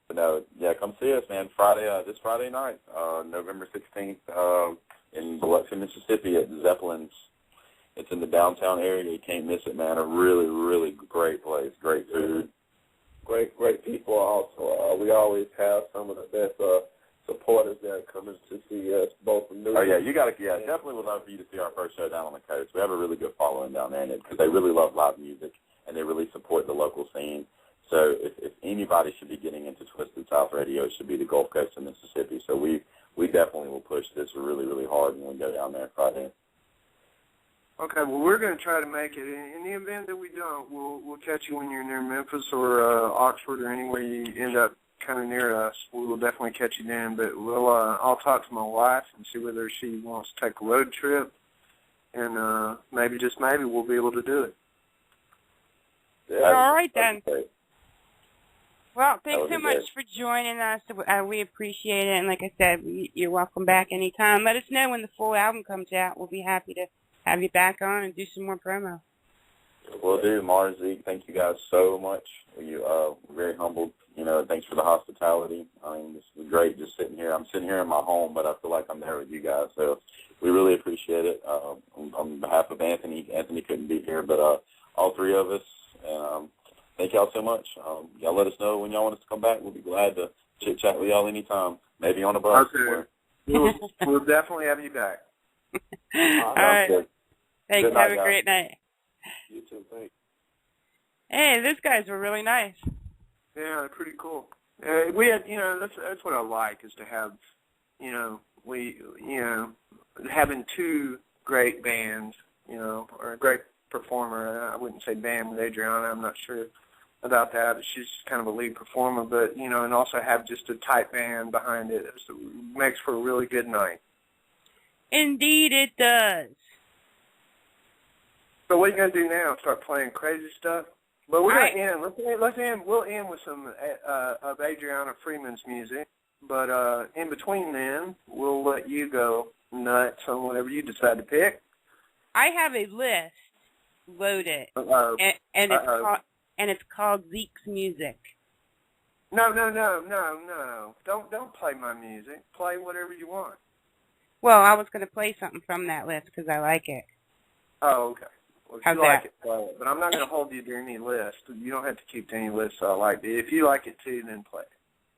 But no, come see us, man. This Friday night, November 16th, in Biloxi, Mississippi, at Zeppelin's. It's in the downtown area. You can't miss it, man. A really, really great place. Great food. Great people also. We always have some of the best supporters that are coming to see us, both from New Oh, yeah, definitely would love for you to see our first show down on the coast. We have a really good following down there because they really love live music, and they really support the local scene. So if anybody should be getting into Twisted South Radio, it should be the Gulf Coast of Mississippi. So we definitely will push this really, really hard when we go down there Friday. Okay, well, we're going to try to make it. In the event that we don't, we'll catch you when you're near Memphis or Oxford or anywhere you end up kind of near us. We will definitely catch you then. But I'll talk to my wife and see whether she wants to take a road trip, and maybe, just maybe, we'll be able to do it. Yeah, all right, then. Well, thanks so much great. for joining us. We appreciate it. And like I said, you're welcome back anytime. Let us know when the full album comes out. We'll be happy to have you back on and do some more promo. Will do. Mars, Zeke, thank you guys so much. We're very humbled. Thanks for the hospitality. I mean, this is great just sitting here. I'm sitting here in my home, but I feel like I'm there with you guys. So we really appreciate it. On behalf of Anthony couldn't be here, but all three of us. And thank y'all so much. Y'all let us know when y'all want us to come back. We'll be glad to chit-chat with y'all anytime, maybe on a bus. Okay. We'll definitely have you back. All right. Good. Thanks. Good night, Have a guys. great night. You too, thanks. Hey, these guys were really nice. Yeah, pretty cool. We had, that's what I like is to have, having two great bands, or a great performer. I wouldn't say band with Adriana. I'm not sure about that. She's kind of a lead performer, but, and also have just a tight band behind it. It makes for a really good night. Indeed, it does. So what are you going to do now? Start playing crazy stuff? But we're going to end. We'll end with some of Adriana Freeman's music. But in between then, we'll let you go nuts on whatever you decide to pick. I have a list loaded, and it's called Zeke's Music. No. Don't play my music. Play whatever you want. Well, I was going to play something from that list because I like it. Oh, okay. Well, if How's you like that? it, play it. But I'm not going to hold you to any list. You don't have to keep to any list I like it. If you like it too, then play it.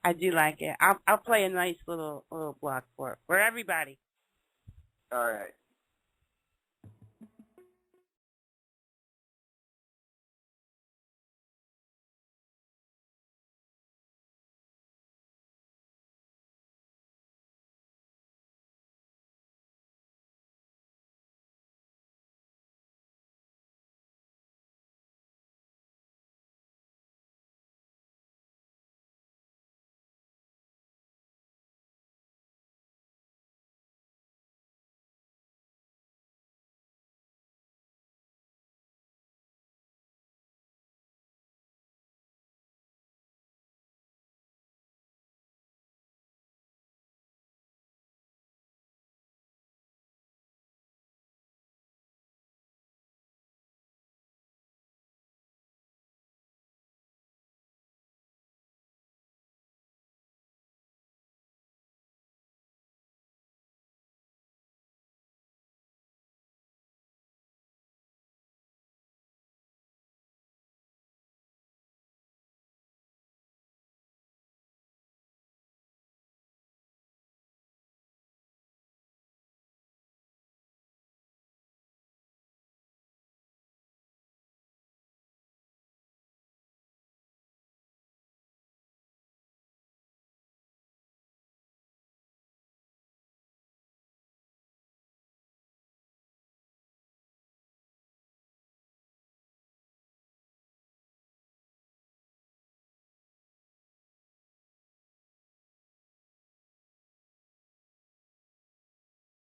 I do like it. I'll play a nice little block for everybody. All right.